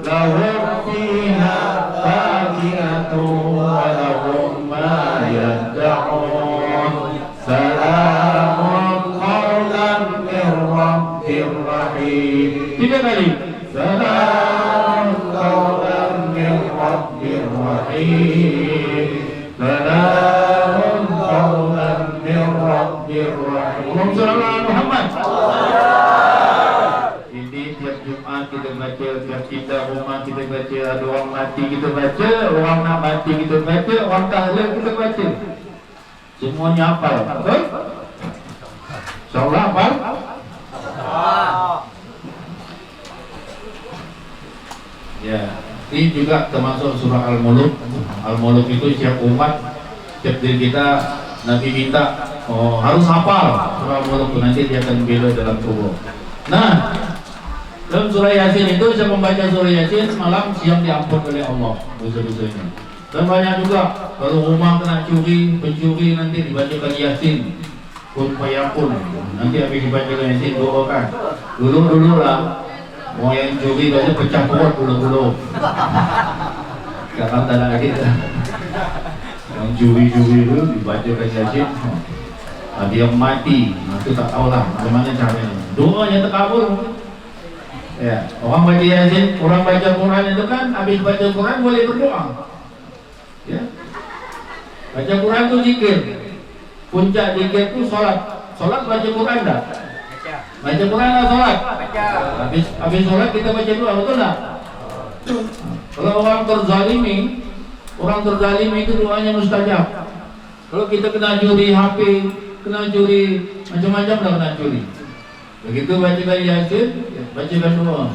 Speaker 4: لهم فيها فاكهة ولهم ما يدعون سلام قولا من رب رحيم. Tiga kali. سلام قولا من رب رحيم. سلام قولا من رب رحيم. اللهم صل على محمد. Ini tiap Jumat kita baca, tiap kita rumah kita baca, ada orang mati kita baca, orang nak mati kita baca, orang tahlil kita baca. Semuanya hafal, betul? InsyaAllah hafal? Ya, ini juga termasuk surah Al-Mulk. Al-Mulk itu setiap umat, setiap diri kita, Nabi minta harus hafal surah Al-Mulk itu, nanti dia akan bela dalam tubuh. Nah, dalam surah Yasin itu saya membaca surah Yasin malam siang diampun oleh Allah dosa-dosanya. Dan banyak juga kalau rumah kena curi, pencuri nanti dibacakan Yasin kun fayakun. Nanti habis dibacakan Yasin doakan. Dulu lah mau yang curi biasa pecah perut dulu. Sekarang tak ada lagi. Yang curi-curi itu dibacakan Yasin. Dia mati, itu tak tahulah bagaimana caranya. Doanya terkabul. Ya, orang baca Yasin, orang baca Quran itu kan habis baca Quran boleh berdoa. Ya. Baca Quran itu zikir. Puncak zikir itu salat. Salat baca Quran dah. Baca Quran atau salat? Baca. Habis salat kita baca doa, betul tak? Kalau orang terzalimi itu doanya mustajab. Kalau kita kena curi HP, kena curi macam-macam dah kena curi. Begitu bacakan Yasin, bacakan doa.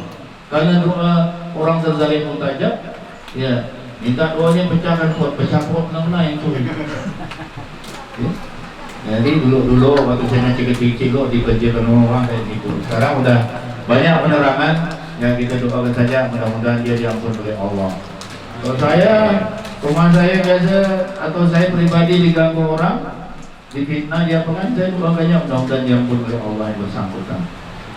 Speaker 4: Karena doa orang terzalim mustajab, ya, minta doanya pecahkan perut mana yang curi. Ya. Jadi dulu waktu saya masih kecil dikerjakan orang kayak gitu. Sekarang udah banyak penerangan yang kita doakan saja, mudah-mudahan dia diampun oleh Allah. Kalau rumah saya biasa atau saya pribadi diganggu orang, difitnah dia kan saya doakannya mudah-mudahan diampun oleh Allah yang bersangkutan.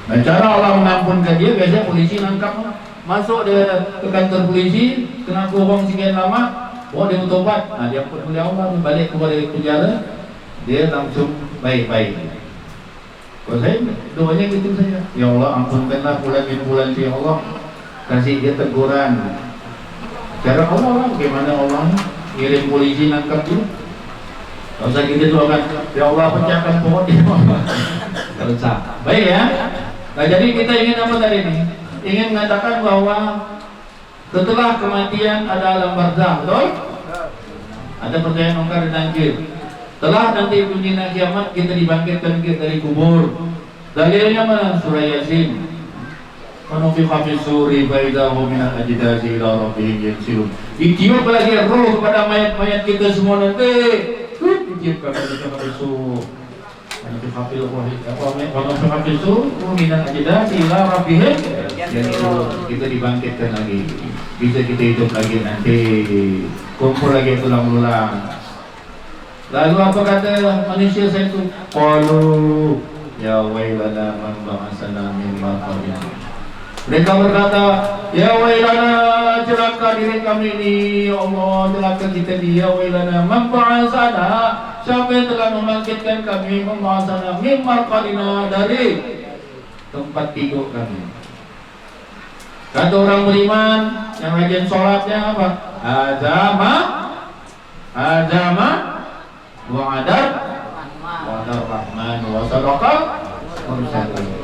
Speaker 4: Nah, cara Allah mengampunkan dia biasanya polisi nangkap, masuk dia ke kantor polisi, kena kurung sekian lama, dia bertobat, nah diampun oleh Allah, balik kepada penjara, dia langsung baik-baik. Kalau saya doanya gitu saja, ya Allah ampunkanlah bulan ya Allah, kasih dia teguran. Cara Allah lah, bagaimana Allah ngirim polisi nangkap dia. Kalau saya gitu doakan, ya Allah pecahkan pohon dia. Kalau sah, baik ya. Nah jadi kita ingin apa tadi ini? Ingin mengatakan bahwa setelah kematian ada alam barzakh, betul? Ada pertanyaan mungkar dan nakir. Setelah nanti bunyi kiamat kita dibangkitkan dari kubur. Dalilnya mana? Surah Yasin. Manufiqa fi suri baidahum min al-ajdasi ila rabbihim yansilun. Ditiup lagi roh kepada mayat-mayat kita semua nanti. Ditiupkan kepada sur. Manufiqa fil wahid. Manufiqa fi suri min al-ajdasi ila rabbihim yansilun. Kita dibangkitkan lagi. Bisa kita hidup lagi nanti. Kumpul lagi tulang belulang. Lalu apa kata manusia saya itu? Qalu ya wailana man ba'atsana min maqamina. Mereka berkata, ya wailana, celaka diri kami ini, ya Allah, celaka kita ini, ya wailana man ba'atsana, siapa yang telah membangkitkan kami, memba'atsana min maqamina, dari tempat tidur kami. Kata orang beriman yang rajin sholatnya apa? Azama wa'adar wa'adar rahman wa sadaqah.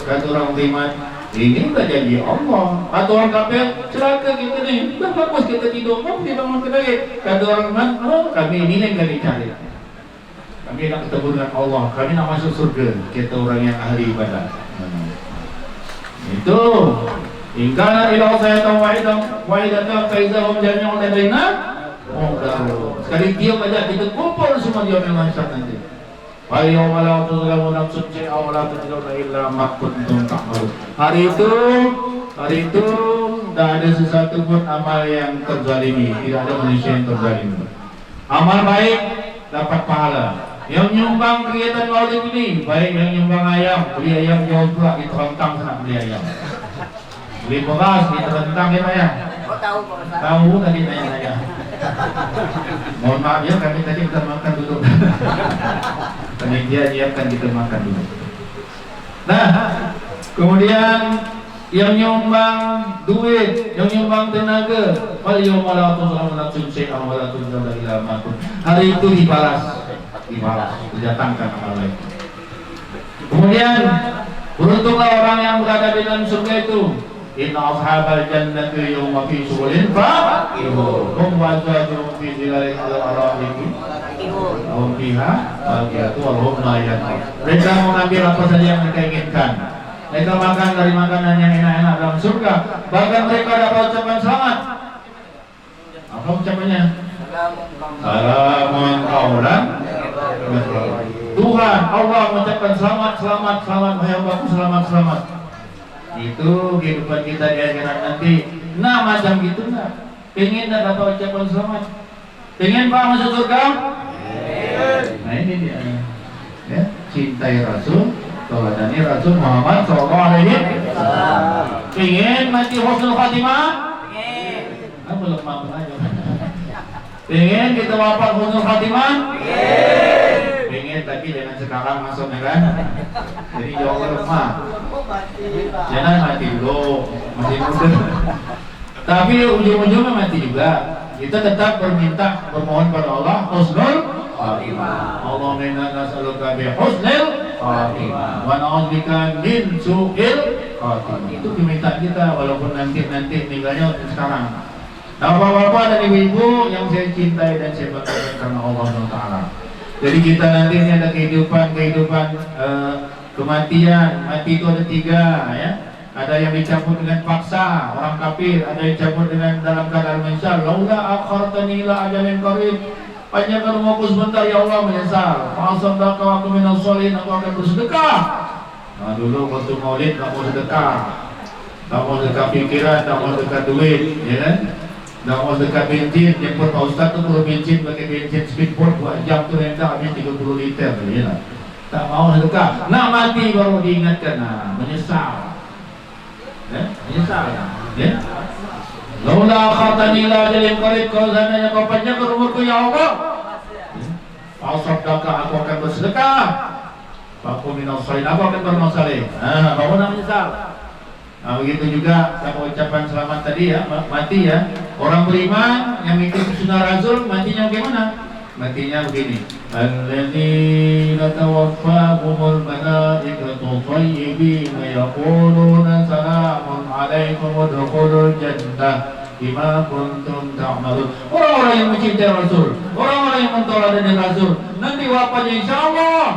Speaker 4: Kata orang beriman, ini udah janji Allah. Kata orang kafir, celaka kita nih, udah bagus kita tidur, mau dibangunkan lagi. Kata orang beriman, kami ini yang kami cari. Kami nak ketemu dengan Allah, kami nak masuk surga. Kita orang yang ahli ibadah. Itu ingkana ila sayatan wa'idatan faizahum jami'un ladaina. Sekali dia baca kita kumpul semua dia memang mahsyar nanti. Wa yawma la tuzlamu nafsun shay'an wa la tujzauna illa ma kuntum ta'malun. Hari itu tidak ada sesuatu pun amal yang terzalimi, tidak ada manusia yang terzalimi. Amal baik dapat pahala. Yang nyumbang kegiatan maulid ini, baik yang nyumbang ayam, beli ayam jauh pula kita rentang sana beli ayam. Beli beras ditentang ya Pak ya?
Speaker 6: Oh tahu Pak Ustaz.
Speaker 4: Tahu tadi tanya saya. Mohon maaf ya, kami tadi kita makan dulu. Panitia siapkan kita makan dulu. Nah, kemudian yang nyumbang duit, yang nyumbang tenaga, hari itu dibalas, didatangkan oleh. Kemudian beruntunglah orang yang berada di dalam surga itu. Inna ashabal jannati yawma fi syughulin faqihun hum wajadun fi zilalin al-ara'iki hum fiha faqihatu wa hum la yaqul. Mereka mengambil apa saja yang mereka inginkan. Mereka makan dari makanan yang enak-enak dalam surga. Bahkan mereka dapat ucapan selamat. Apa ucapannya? Salamun qaulan. Tuhan Allah mengucapkan selamat, selamat, selamat, wahai hambaku, selamat, selamat. Itu kehidupan kita di akhirat nanti. Nah macam gitu enggak? Pengen enggak dapat ucapan selamat? Pengen Pak masuk surga? Nah ini dia. Ya, cintai Rasul, tauladani Rasul Muhammad sallallahu alaihi wasallam. Pengen mati husnul khatimah? Pengen. Ah belum mampu aja. Pengen kita wafat husnul khatimah? Pengen tapi dengan sekarang masuk ya kan? Jadi jauh lemah. Jangan mati dulu, masih muda. Tapi ujung-ujungnya mati juga. Kita tetap bermohon pada Allah husnul khatimah. Allahumma inna nas'aluka bi husnil khatimah wa na'udzubika min su'il khatimah. Itu permintaan kita walaupun nanti meninggalnya sekarang. Nah, bapak-bapak dan ibu-ibu yang saya cintai dan saya banggakan karena Allah Taala. Jadi kita nanti ini ada kehidupan kematian. Mati itu ada 3 ya. Ada yang dicampur dengan paksa, orang kafir. Ada yang dicampur dengan dalam keadaan menyesal. Laula akhartani ila ajalin qarib. Panjangkan umurku sebentar ya Allah, menyesal. Fa'asaddaka wa aku minas sholihin, aku akan bersedekah. Nah dulu waktu maulid tak mau sedekah. Tak mau sedekah pikiran, tak mau sedekah duit, ya kan? Tak mau sedekah bensin. Jemput Pak Ustaz tu perlu bensin, pakai bensin speedboat 2 jam tu rendah habis 30 liter, ya kan? Tak mau sedekah. Nak mati baru diingatkan, nah, menyesal. Menyesal ya. Laula akhartani ila ajalin qarib, kalau seandainya kau panjangkan umurku ya Allah, fa'asaddaka, aku akan bersedekah. Fa'aku minas sholihin, aku akan beramal saleh. Nah, baru nak menyesal. Nah, begitu juga sama ucapan selamat tadi ya, mati ya. Orang beriman yang mengikuti sunnah Rasul matinya bagaimana? Matinya begini. Alladzina tawaffahumul malaikatu thayyibina yaquluna salamun alaikum udkhulul jannah bima kuntum ta'malun. Orang-orang yang mencintai Rasul, orang-orang yang mentauladani Rasul, nanti wafatnya insyaallah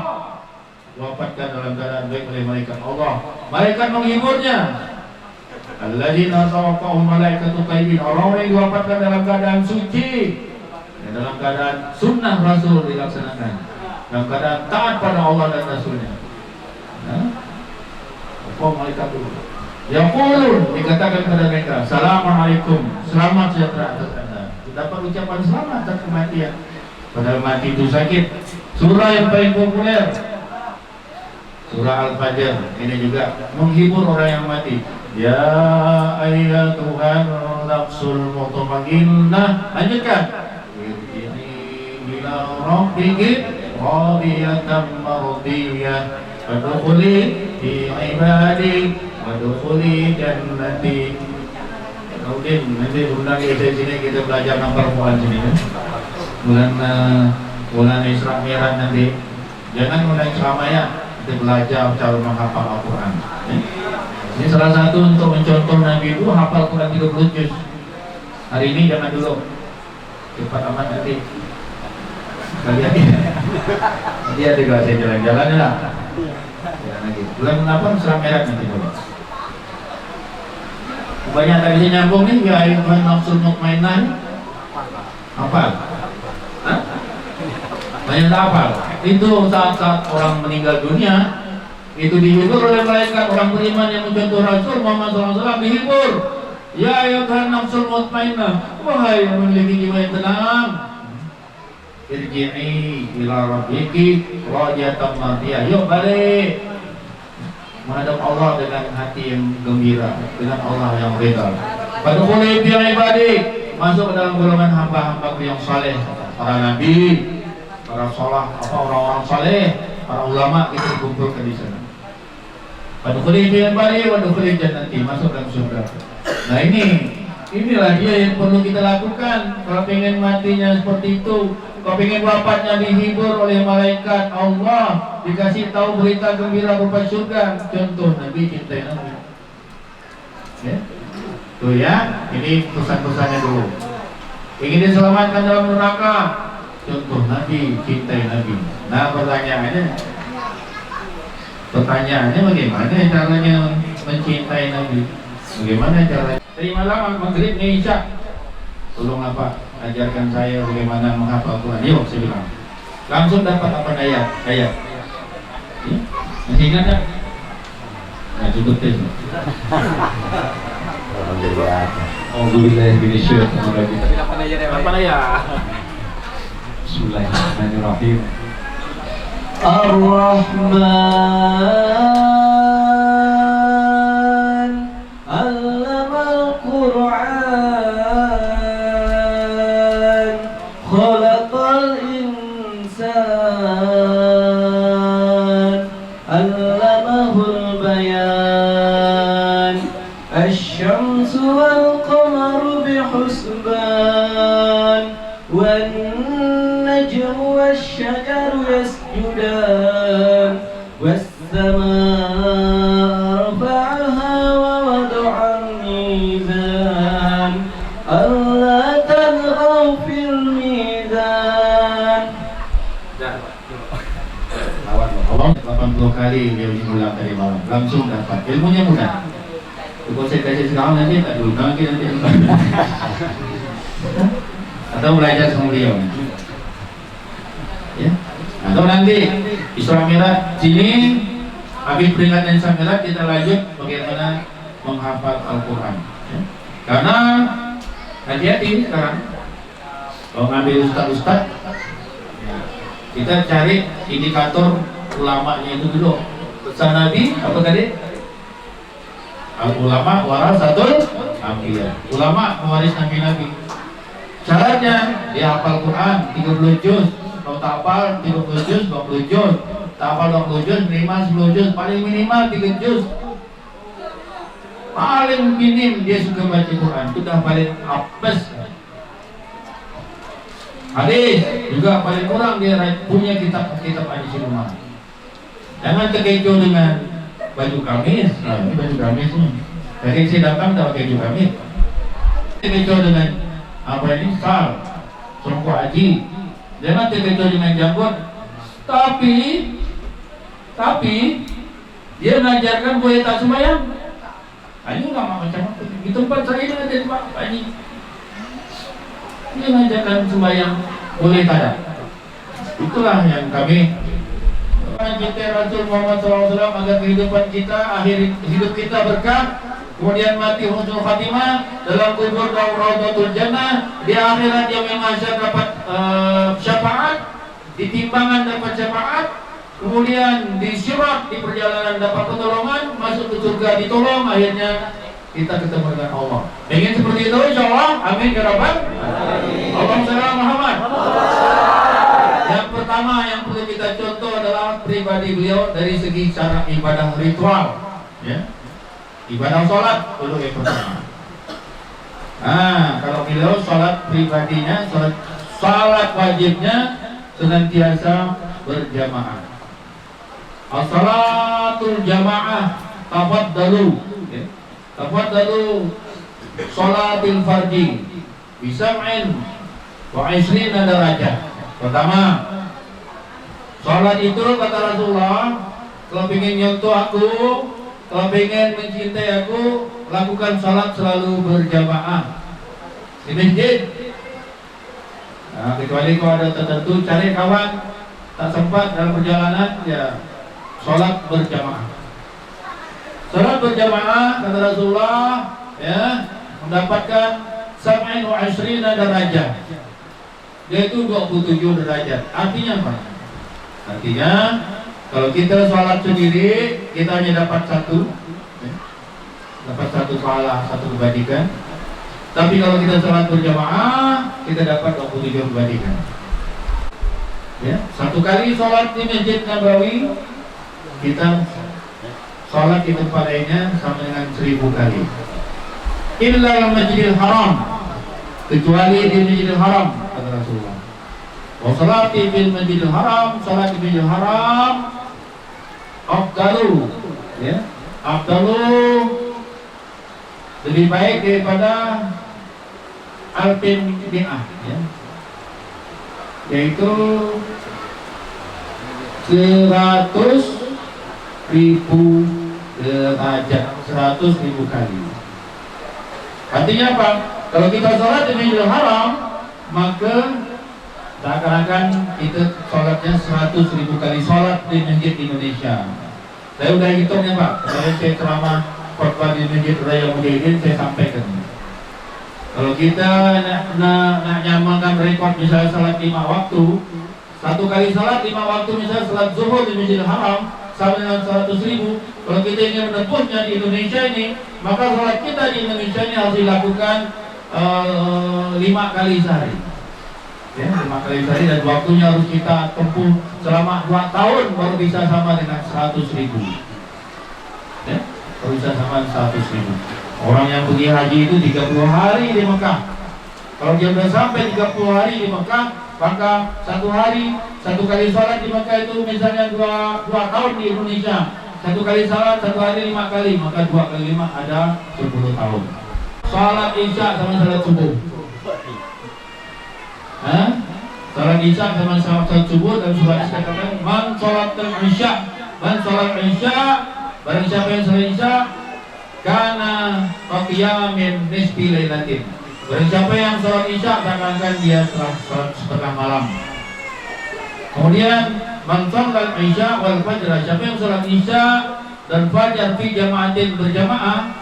Speaker 4: wafatkan dalam keadaan baik oleh malaikat Allah. Malaikat menghiburnya. Alladzina tawaffahum malaikatu thayyibin, orang-orang yang diwafatkan dalam keadaan suci, dalam keadaan sunnah Rasul dilaksanakan, dalam keadaan taat pada Allah dan Rasulnya. Apa malaikat dulu? Yaqulun, dikatakan kepada mereka, Assalamualaikum, selamat sejahtera atas anda. Dapat ucapan selamat atas kematian. Padahal mati itu sakit. Surah yang paling populer, surah Al-Fajr, ini juga menghibur orang yang mati. Ya ayyatuhan nafsul mutmainnah, lanjutkan. Ila rabbiki radiyatan mardiyah fadkhuli fi ibadi wadkhuli jannati. Kemudian nanti undang kita sini, kita belajar Al-Quran sini kan. Bulan Isra Mi'raj nanti. Jangan undang Islamaya, kita belajar cara menghafal Al-Quran. Ini salah satu untuk mencontoh Nabi itu hafal Quran 30 juz. Hari ini jangan dulu, cepat amat nanti. Kali-kali dia juga saya jalan-jalan ya lah. Jalan lagi. Bulan 8 Isra Mi'raj nanti dulu. Banyak tadi saya nyambung nih, ya ayuhan nafsul mutmainnah. Hafal? Hah? Banyak hafal. Itu saat-saat orang meninggal dunia, itu dihibur oleh malaikat. Orang beriman yang mencontoh Rasul Muhammad SAW dihibur. Ya ayuhan nafsul mutmainnah, wahai yang memiliki jiwa yang tenang, irji'i ila rabbiki radiyatan mardiyah. Yuk balik. menghadap Allah dengan hati yang gembira, dengan Allah yang redha. Fadkhulu fi ibadi, masuk ke dalam golongan hamba-hamba yang saleh, para nabi, para orang-orang saleh, para ulama kita dikumpulkan di sana. Fadkhulu fi ibadi wa dkhulu jannati, masuk dalam surga. Nah inilah dia yang perlu kita lakukan. Kalau pengen matinya seperti itu, kalau pengen wafatnya dihibur oleh malaikat Allah, dikasih tahu berita gembira berupa surga. Contoh Nabi, cintai Nabi. Ya. Tuh ya, ini pesan-pesannya dulu. Ingin diselamatkan dalam neraka, contoh Nabi, cintai Nabi. Nah pertanyaannya bagaimana caranya mencintai Nabi? Bagaimana caranya? Dari malam maghrib nih Isya, tolong apa? Ajarkan saya bagaimana menghafal Quran. Yuk saya bilang, langsung dapat apa ayat? Ya? Masih ingat tak? Nah cukup tes. Alhamdulillah apa ayat? Bismillahirrahmanirrahim.
Speaker 1: Ar-Rahman Allamal Qur'an Khalaqal insan Allamahul bayan Asy-syamsu wal qamaru bihusban wan najmu wasy-syajaru yasjudan was-samaa'a rafa'aha wa wada'al mizan alla taghaw fil mizan.
Speaker 4: Allah 80 kali dia ulang tadi malam, langsung dapat. Ilmunya mudah. Konsentrasi sekarang nanti tak dulu, nanti atau belajar sama beliau. Ya. Atau nanti Isra Mi'raj sini, habis peringatan Isra Mi'raj kita lanjut bagaimana menghafal Al-Quran. Ya. Karena hati-hati sekarang kalau ngambil ustaz-ustaz, kita cari indikator ulamanya itu dulu. Pesan Nabi apa tadi? Al-ulama warasatul anbiya. Ulama pewaris nabi-nabi. Syaratnya dia hafal Quran 30 juz. Kalau tak hafal 30 juz, 20 juz. Tak hafal 20 juz, minimal 10 juz, paling minimal 3 juz. Paling minim dia suka baca Quran, sudah paling apes. Hadis juga paling kurang dia punya kitab-kitab hadis di rumah. Jangan terkecoh dengan baju gamis. Nah, ini baju gamis nih. Dari saya datang tak pakai baju gamis. Terkecoh dengan apa ini? Sal, songkok haji. Jangan terkecoh dengan janggut. Tapi dia mengajarkan boleh tak sembahyang. Ini ulama macam apa? Di tempat saya dengan jadi Pak Haji. Dia mengajarkan sembahyang boleh tak? Itulah yang kami mencintai Rasul Muhammad SAW agar kehidupan kita, akhir hidup kita berkah, kemudian mati husnul khatimah, dalam kubur Raudhatul Jannah, di akhirat yaumil mahsyar dapat syafaat, di timbangan dapat syafaat, kemudian di sirat di perjalanan dapat pertolongan, masuk ke surga ditolong, akhirnya kita ketemu dengan Allah. Ingin seperti itu insyaallah. Amin ya rabbal alamin. Allahumma shalli ala Muhammad. Yang pertama yang perlu kita contoh adalah pribadi beliau dari segi cara ibadah ritual, ya. Ibadah sholat dulu yang pertama. Kalau beliau sholat pribadinya, sholat wajibnya senantiasa berjamaah. As-salatul jamaah tafaddalu, ya. Tafaddalu sholatil fardi bisam'in wa 20 darajah. Pertama, sholat itu kata Rasulullah, kalau ingin nyontoh aku, kalau ingin mencintai aku, lakukan sholat selalu berjamaah di masjid. Nah, kecuali kalau ada tertentu cari kawan tak sempat dalam perjalanan, ya sholat berjamaah. Sholat berjamaah kata Rasulullah, ya, mendapatkan 27 derajat. Yaitu 27 derajat. Artinya apa? Artinya Kalau kita sholat sendiri, kita hanya dapat satu pahala, satu kebaikan. Tapi kalau kita sholat berjamaah, kita dapat 27 kebaikan. Ya, satu kali sholat di Masjid Nabawi, kita sholat di tempat lainnya sama dengan 1000 kali. Illa Masjidil Haram, kecuali di Masjidil Haram, kata Rasulullah. Wa sholati bil Masjidil Haram, sholat di Masjidil Haram afdalu, ya, afdalu lebih baik daripada alfin mi'ah, ya, yaitu 100.000 derajat, 100.000 kali. Artinya apa? Kalau kita sholat di Masjidil Haram, maka seakan-akan kita sholatnya 100.000 kali sholat di masjid di Indonesia. Saya udah hitungnya Pak, saya ceramah khotbah di Masjid Raya Mujahidin, saya sampaikan. Kalau kita nak nyamankan rekod misalnya sholat 5 waktu, satu kali sholat 5 waktu, misalnya sholat zuhur di Masjidil Haram sama dengan 100.000. Kalau kita ingin menempuhnya di Indonesia ini, maka sholat kita di Indonesia ini harus dilakukan 5 kali sehari. Ya, 5 kali sehari, dan waktunya harus kita tempuh selama 2 tahun baru bisa sama dengan 100.000. Ya, baru bisa sama 100.000. Orang yang pergi haji itu 30 hari di Mekah. Kalau dia sudah sampai 30 hari di Mekah, maka 1 hari, 1 kali sholat di Mekah itu misalnya 2 tahun di Indonesia. 1 kali sholat, 1 hari 5 kali, maka 2 kali 5 ada 10 tahun. Sholat Isya sama sholat subuh. Sholat Isya sama sholat subuh, dan sholat Isya katakan man sholat Isya, man sholat Isya, barang siapa yang sholat Isya karena qaqiyamin nisfi lailatin. Barang siapa yang sholat Isya, seakan-akan dia telah sholat setengah malam. Kemudian man sholat Isya wal fajr, siapa yang sholat Isya dan fajar fi jamaatin berjamaah,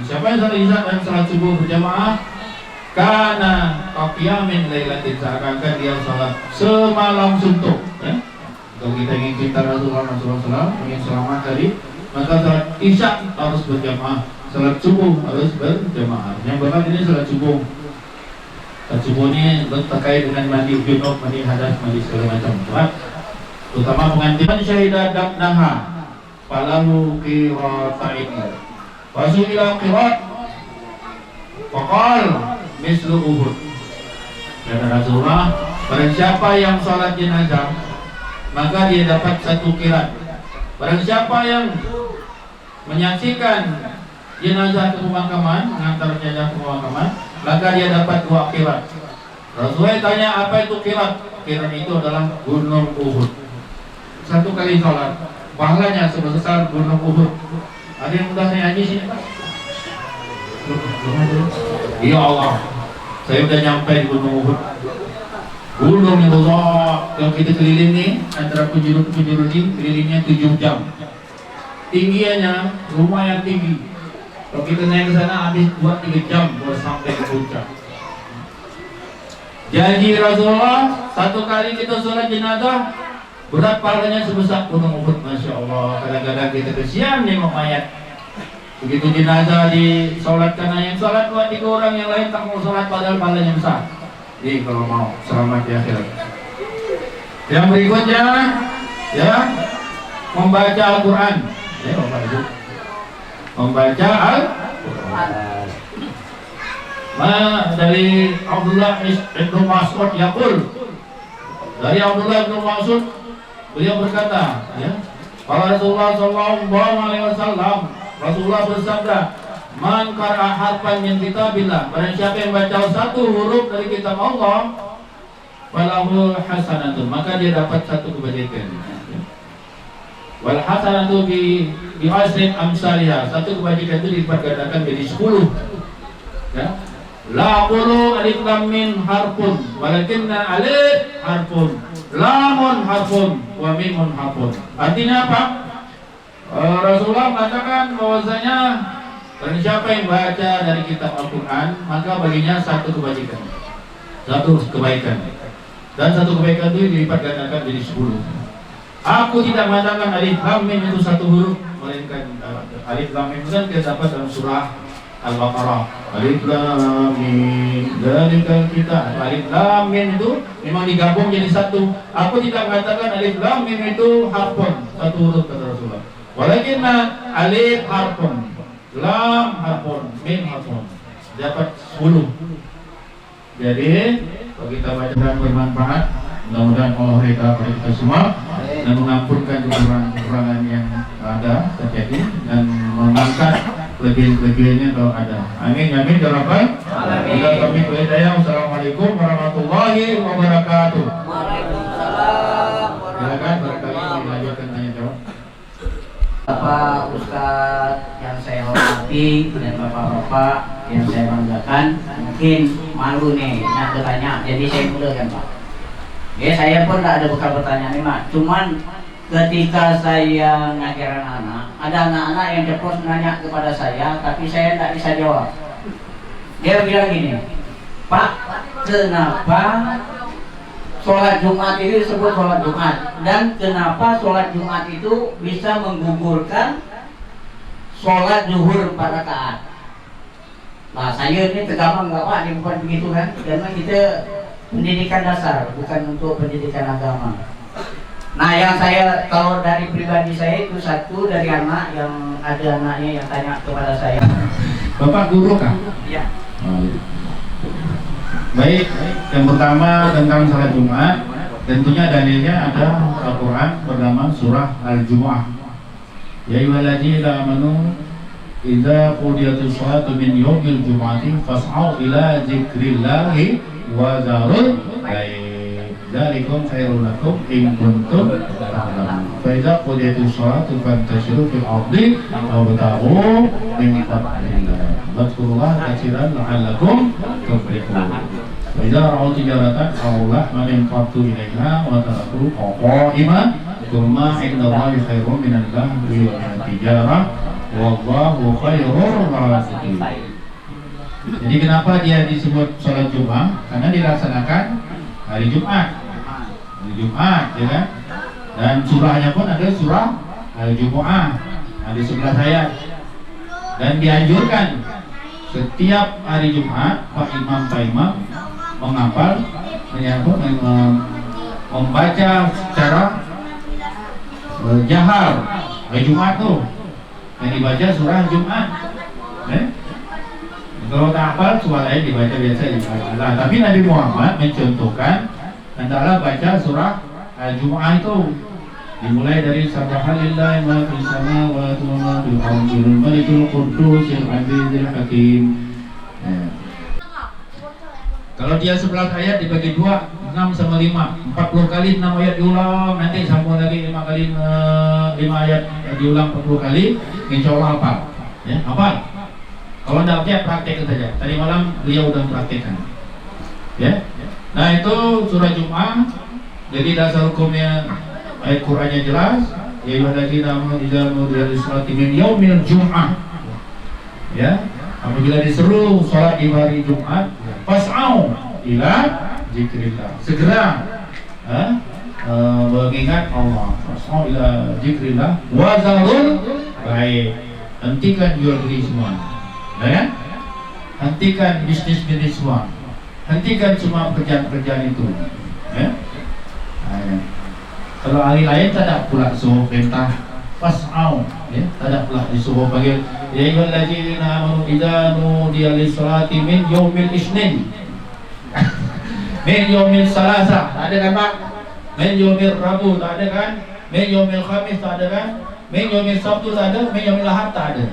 Speaker 4: siapa yang sholat Isya dan sholat subuh berjamaah, karena qaqiyamin lailatin, seakan-akan dia sholat semalam suntuk. Ya? Kalau kita ingin cinta Rasulullah SAW, ingin selamat tadi, maka sholat Isya harus berjamaah, sholat subuh harus berjamaah. Yang berat ini sholat subuh. Sholat subuh ini terkait dengan mandi junub, mandi hadas, mandi segala macam. Terutama pengantin syahidah dabnaha falahu qiratain. Wasuila qirat faqal mislu Uhud. Kata Rasulullah, barang siapa yang sholat jenazah, maka dia dapat 1 qirat. Barang siapa yang menyaksikan jenazah ke pemakaman, mengantar jenazah ke pemakaman, maka dia dapat 2 qirat. Rasulullah tanya, apa itu qirat? Qirat itu adalah gunung Uhud. 1 kali sholat, pahalanya sebesar gunung Uhud. Ada yang mudah saya haji sini Pak? Ya Allah, saya udah nyampe di gunung Uhud. Gunung yang besar yang kita keliling nih, antara penjuru-penjuru ini kelilingnya 7 jam. Tingginya lumayan tinggi. Kalau kita naik ke sana habis 2-3 jam baru sampai ke puncak. Janji Rasulullah, 1 kali kita sholat jenazah berat pahalanya sebesar gunung Uhud. Masya Allah, kadang-kadang kita kesian nengok mayat. Begitu jenazah disolatkan, yang sholat 2-3 orang, yang lain tak mau sholat padahal pahalanya besar. Jadi kalau mau selamat di akhirat. Yang berikutnya, ya, membaca Al-Quran. Ya, Bapak Ibu, membaca Al-Quran. Dari Abdullah bin Mas'ud yaqul, dari Abdullah bin Mas'ud, beliau berkata, ya, Rasulullah SAW, Rasulullah bersabda, man qara'a harfan min kitabillah, barang siapa yang baca 1 huruf dari kitab Allah, falahu hasanatun, maka dia dapat 1 kebaikan. Wal hasanatu bi asrin amsalihha, 1 kebaikan itu dilipat gandakan jadi 10. Ya. La qulu alif lam mim harfun, walakinna alif harfun, lamun harfun, wa mimun harfun. Artinya apa? Rasulullah mengatakan bahwasanya barang siapa yang baca dari kitab Al-Quran, maka baginya 1 kebaikan, 1 kebaikan, dan 1 kebaikan itu dilipat gandakan jadi 10. Aku tidak mengatakan alif lam mim itu satu huruf, melainkan alif lam mim kan terdapat dalam surah Al-Baqarah. Alif lam mim dzalikal kitab. Alif lam mim itu memang digabung jadi satu. Aku tidak mengatakan alif lam mim itu harfun, satu huruf kata Rasulullah. Walakinna alif harfun, lam harfun, mim harfun. Dapat 10. Jadi kalau kita baca dan bermanfaat, mudah-mudahan Allah ridha pada kita semua dan mengampunkan kekurangan yang ada terjadi dan mengangkat kelebihan-kelebihannya kalau ada. Amin amin ya rabbal alamin. Wassalamualaikum warahmatullahi wabarakatuh.
Speaker 3: Waalaikumsalam.
Speaker 4: Silakan barangkali dilanjutkan tanya jawab.
Speaker 7: Bapak Ustadz yang saya hormati dan bapak-bapak yang saya banggakan, mungkin malu nih nak bertanya, jadi saya mulakan Pak. Ya saya pun tidak ada bekal pertanyaan nih Mak. Cuman ketika saya ngajar anak-anak, ada anak-anak yang terus nanya kepada saya, tapi saya tidak bisa jawab. Dia bilang gini, Pak, kenapa sholat Jumat itu disebut sholat Jumat, dan kenapa sholat Jumat itu bisa menggugurkan sholat zuhur 4 rakaat? Nah saya ini tergamang nggak Pak, bukan begitu kan? Karena kita pendidikan dasar, bukan untuk pendidikan agama. Nah yang saya tahu dari pribadi saya itu satu dari anak yang ada anaknya yang tanya kepada saya.
Speaker 4: Bapak guru kah?
Speaker 7: Ya.
Speaker 4: Baik, yang pertama tentang salat Jumat, tentunya dalilnya ada Al-Quran bernama surah Al-Jumu'ah. Ya ayyuhalladzina amanu idza qudiyatis sholatu min yaumil jumu'ati fas'au ila dzikrillahi wa dzarul bait. Dzalikum khairul lakum in kuntum ta'lamun. Fa idza qudiyatis sholatu fantashiru fil ardi wabtaghu min fadlillah. Wadhkurullaha katsiran la'allakum tuflihun. Idza ra'aw tijaratan aw lahman infaqtu ilaiha wa taraktu qa'iman thumma indallahi khairun minal lahwi wal tijarah wallahu khairur raziqin. Jadi kenapa dia disebut sholat Jumat? Karena dilaksanakan hari Jumat. Hari Jumat, ya kan? Dan surahnya pun ada surah Al-Jumu'ah. Nah, di sebelah saya. Dan dianjurkan setiap hari Jumat Pak Imam menghafal, membaca secara jahar hari Jumat tuh yang dibaca surah Jumat. Kalau tak hafal suaranya dibaca biasa Allah. Tapi Nabi Muhammad mencontohkan hendaklah baca surah Al-Jumu'ah itu dimulai dari Subhanallah wa fis samawati wa ma fil ardi malikul qudusil azizil hakim. Kalau dia 11 ayat dibagi 2, 6 sama 5, 40 kali 6 ayat diulang, nanti sambung lagi 5 kali 5 ayat diulang 40 kali, insya Allah hafal. Ya, hafal. Kalau tidak hafal praktek saja. Tadi malam beliau sudah praktekkan. Ya. Nah itu surah Jumu'ah. Jadi dasar hukumnya ayat Qur'annya jelas. Ya ayyuhalladzina amanu idza nudiya lis-sholati min yaumil jumu'ah. Ya. Apabila diseru sholat di hari Jumat, fas'au ila zikrillah. Segera mengingat Allah. Fas'au ila zikrillah wa zarul bait. Hentikan jual beli semua. Ya? Hentikan bisnis semua. Hentikan semua pekerjaan-pekerjaan itu. Ya? Kalau hari lain tidak pula suruh perintah fas'au, ya, tidak pula disuruh panggil ya ayyuhalladzina amanu idza nudiya lis-sholati min yaumil isnin min yaumil salasa, tak ada kan Pak? Min yaumil rabu, tak ada kan? Min yaumil khamis, tak ada kan? Min yaumil sabtu, tak ada? Min yaumil ahad, tak ada.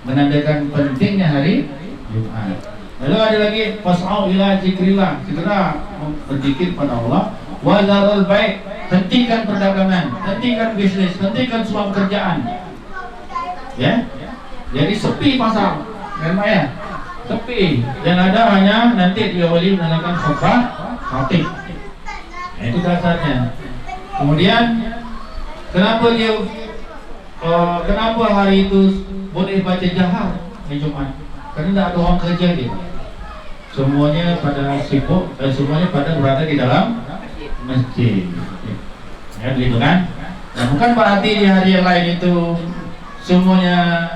Speaker 4: Menandakan pentingnya hari Jumat. Lalu ada lagi fas'au ila zikrillah, segera berzikir pada Allah. Wa zarul bait, hentikan perdagangan, hentikan bisnis, hentikan semua pekerjaan. Ya, jadi sepi pasar, kan ya? Sepi. Dan ada hanya nanti diawali menggunakan khutbah khatib. Nah, itu dasarnya. Kemudian kenapa kenapa hari itu boleh baca jahar di Jumat? Karena tidak ada orang kerja gitu. Semuanya pada sibuk, semuanya pada berada di dalam masjid. Ya gitu kan? Nah, bukan berarti di hari yang lain itu semuanya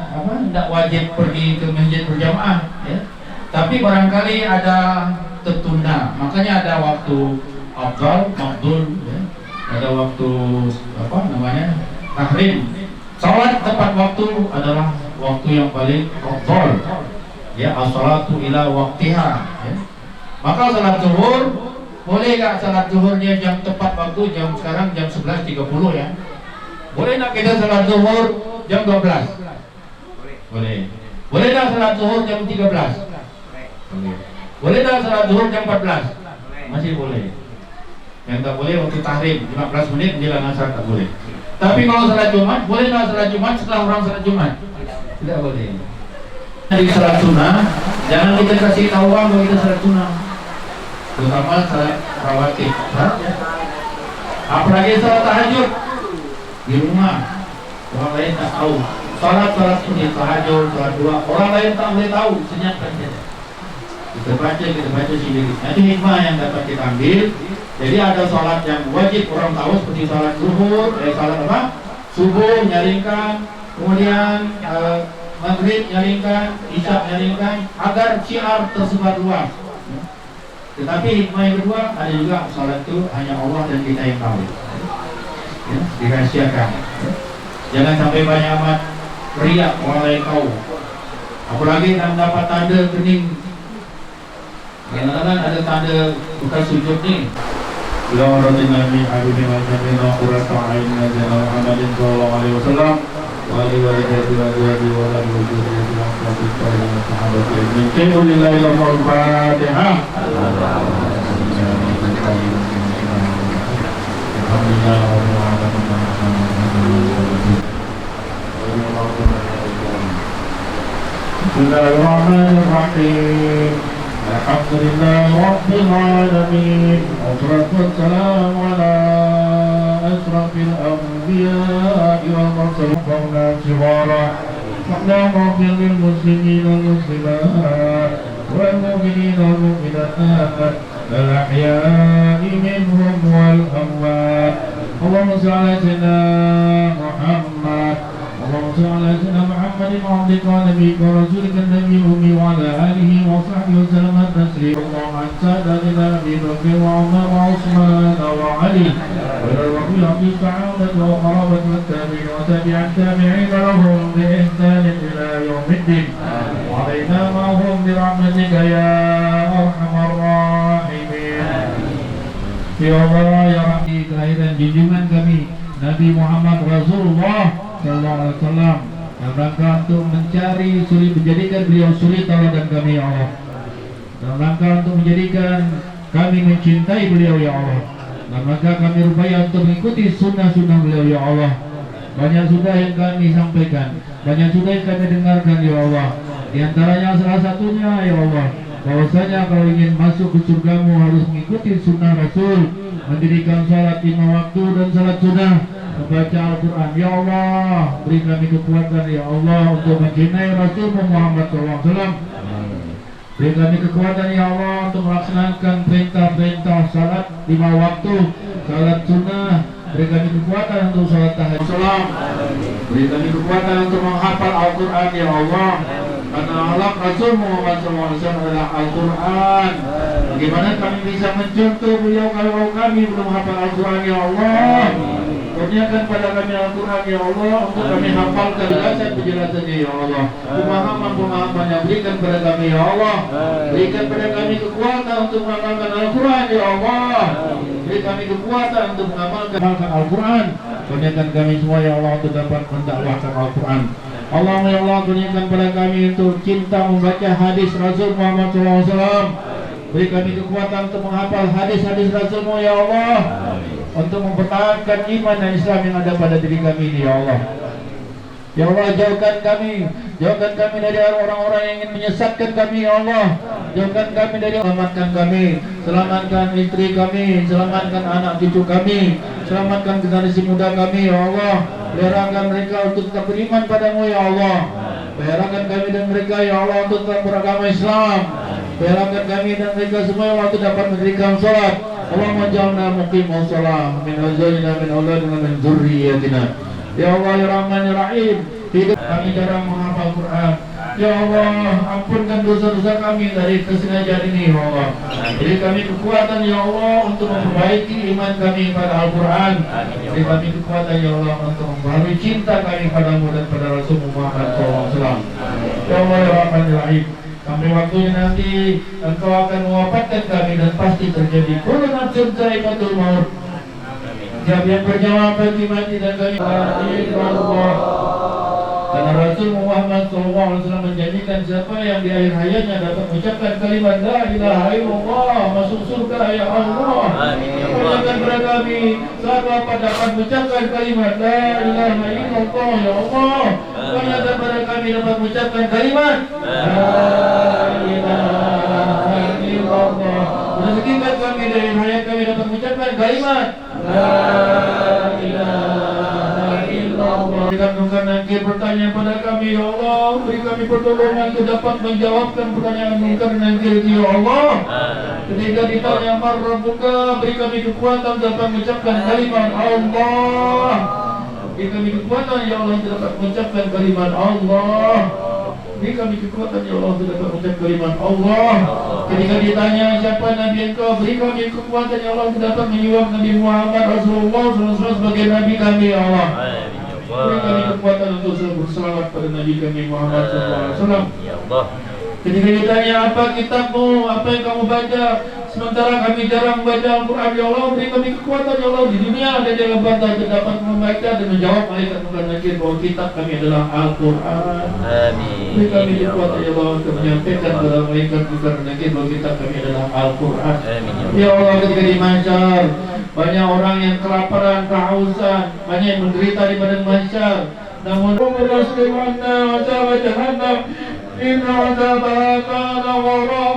Speaker 4: tidak wajib pergi ke masjid berjamaah, ya. Tapi barangkali ada tertunda, makanya ada waktu afdal, mafdul, ya. Ada waktu tahrim. Salat tepat waktu adalah waktu yang paling afdal, ya, as-salatu ila waqtiha, ya. Maka salat zuhur boleh nggak salat zuhurnya jam tepat waktu, sekarang jam 11.30 ya? Boleh nggak kita salat zuhur jam 12? Boleh. Boleh nggak salat zuhur jam 13? Boleh. Boleh nggak salat zuhur jam 14? Masih boleh. Yang tak boleh waktu tahrim 15 menit menjelang asar tak boleh. Tapi kalau salat Jumat, boleh nggak salat Jumat setelah orang salat Jumat? Tidak boleh. Di salat sunnah, jangan kita kasih tahu orang bahwa kita salat sunnah, terutama salat rawatib. Apalagi salat tahajud di rumah, orang lain tak tahu. Salat seperti tahajud, salat dua, orang lain tak boleh tahu, senyapkan saja. Kita baca sendiri. Nanti hikmah yang dapat kita ambil. Jadi ada salat yang wajib orang tahu seperti salat zuhur, salat subuh nyaringkan, kemudian maghrib nyaringkan, isya nyaringkan, agar syiar tersebar luas. Tetapi hikmah yang kedua, ada juga salat itu hanya Allah dan kita yang tahu, ya, dirahasiakan. Jangan sampai banyak amat riak orang lain tahu. Apalagi dapat tanda kening. Kadang-kadang ada tanda bukan sujud nih. Ya Rabbina min arifin wa jami'na qurrata a'yunina jana Muhammadin sallallahu alaihi wasallam wa alihi wa sahbihi wa alihi wa sahbihi wa sahabati min lillahi al-Fatihah. Bismillahirrahmanirrahim. Alhamdulillah Rabbil Alamin. Wassalatu wassalamu ala asrafil anbiya'i wal mursalin. Qawlan shighara Allahumma ighfir lil muslimin wal muslimat wal mu'minin wal mu'minat al ahya'i minhum wal amwat. Allahumma salli ala sayyidina Muhammad. اللهم صل على سيدنا محمد عبدك ونبيك ورسولك النبي الأمي وعلى آله وصحبه وسلم تسليما. اللهم عن سادتنا أبي بكر وعمر وعثمان وعلي وإلى الرسول في الصحابة وقرابة والتابعين وتابع التابعين لهم بإحسان إلى يوم الدين وعلينا معهم برحمتك يا أرحم الراحمين. Ya Allah, ya Rabbi, kelahiran junjungan kami Nabi Muhammad Rasulullah Sallallahu Alaihi Wasallam, dalam rangka untuk mencari suri, menjadikan beliau suri tauladan kami ya Allah, dalam rangka untuk menjadikan kami mencintai beliau ya Allah, dalam rangka kami berupaya untuk mengikuti sunnah-sunnah beliau ya Allah. Banyak sudah yang kami sampaikan, banyak sudah yang kami dengarkan ya Allah. Di antaranya salah satunya ya Allah, bahwasanya kalau ingin masuk ke surgamu harus mengikuti sunnah Rasul, mendirikan salat 5 waktu dan salat sunnah, membaca Al-Quran. Ya Allah, beri kami kekuatan ya Allah untuk mencintai Rasul Muhammad SAW. Beri kami kekuatan ya Allah untuk melaksanakan perintah-perintah salat 5 waktu, salat sunnah. Beri kami kekuatan untuk salat tahajud. Beri kami kekuatan untuk menghafal Al-Quran ya Allah. Karena Allah Rasul Muhammad SAW adalah Al-Quran. Bagaimana kami bisa mencontoh beliau kalau kami belum hafal Al-Quran ya Allah? Kurniakan pada kami Al-Quran ya Allah, untuk kami hafalkan penjelasannya ya Allah. Pemahaman-pemahamannya berikan pada kami ya Allah. Berikan pada kami kekuatan untuk mengamalkan Al-Quran ya Allah. Beri kami kekuatan untuk mengamalkan Al-Quran. Kurniakan kami semua ya Allah untuk dapat mendakwahkan Al-Quran. Allahumma ya Allah, kurniakan pada kami untuk cinta membaca hadis Rasul Muhammad SAW. Beri kami kekuatan untuk menghafal hadis-hadis Rasulmu ya Allah, untuk mempertahankan iman dan Islam yang ada pada diri kami ini ya Allah. Ya Allah, jauhkan kami dari orang-orang yang ingin menyesatkan kami ya Allah. Jauhkan kami dari, selamatkan kami, selamatkan istri kami, selamatkan anak cucu kami, selamatkan generasi muda kami ya Allah. Peliharakan mereka untuk tetap beriman padamu ya Allah. Peliharakan kami dan mereka ya Allah untuk tetap beragama Islam. Peliharakan kami dan mereka semua ya Allah untuk dapat mendirikan sholat, Allahumma ja'alna muqimus shalah min azwajina min auladina min dzurriyyatina. Ya Allah ya Rahman ya Rahim, hidup kami jarang menghafal Quran. Ya Allah, ampunkan dosa-dosa kami dari kesengajaan ini, ya Allah. Beri kami kekuatan, ya Allah, untuk memperbaiki iman kami pada Al-Quran. Beri kami kekuatan, ya Allah, untuk membaharui cinta kami padamu dan pada Rasul Muhammad SAW. Ya Allah, ya Rahman, ya Rahim. Sampai waktunya nanti Engkau akan mewafatkan kami dan pasti terjadi kullu nafsin dha'iqatul maut. Siapa yang berjamaah pasti mati dan kami Allah. Karena Rasul Muhammad SAW menjanjikan siapa yang di akhir hayatnya dapat mengucapkan kalimat La ilaha illallah masuk surga ya Allah. Berikan kepada kami saat wafat dapat mengucapkan kalimat La ilaha illallah ya Allah. Berikan kepada kami dapat mengucapkan kalimat La ilaha illallah. Rezekikan kami dari hayat kami dapat mengucapkan kalimat La ilaha illallah. Berikan nanti pertanyaan pada kami ya Allah. Beri kami pertolongan untuk dapat menjawabkan pertanyaan mungkar nanti ya Allah. Ketika ditanya marrabuka, beri kami kekuatan dapat mengucapkan kalimat Allah. Beri kami kekuatan ya Allah untuk dapat mengucapkan kalimat Allah. Beri kami kekuatan ya Allah untuk dapat mengucapkan kalimat Allah. Ketika ditanya siapa Nabi engkau, beri kami kekuatan ya Allah untuk dapat menyuap Nabi Muhammad Rasulullah SAW sebagai Nabi kami ya Allah. Beri kami kekuatan untuk berselawat pada Nabi kami Muhammad SAW. Ketika ditanya apa kitabmu, apa yang kamu baca, sementara kami jarang membaca Al-Quran ya Allah, beri kami kekuatan ya Allah di dunia dan di alam barzah untuk dapat membaca dan menjawab malaikat bukan nakir bahwa kitab kami adalah Al-Quran. Beri kami kekuatan ya Allah untuk menyampaikan kepada malaikat bukan nakir bahwa kitab kami adalah Al-Quran. Ya Allah, ketika di mahsyar banyak orang yang kelaparan, kehausan, banyak yang menderita di padang mahsyar. Namun Rasulullah SAW Inna azabah kana ghara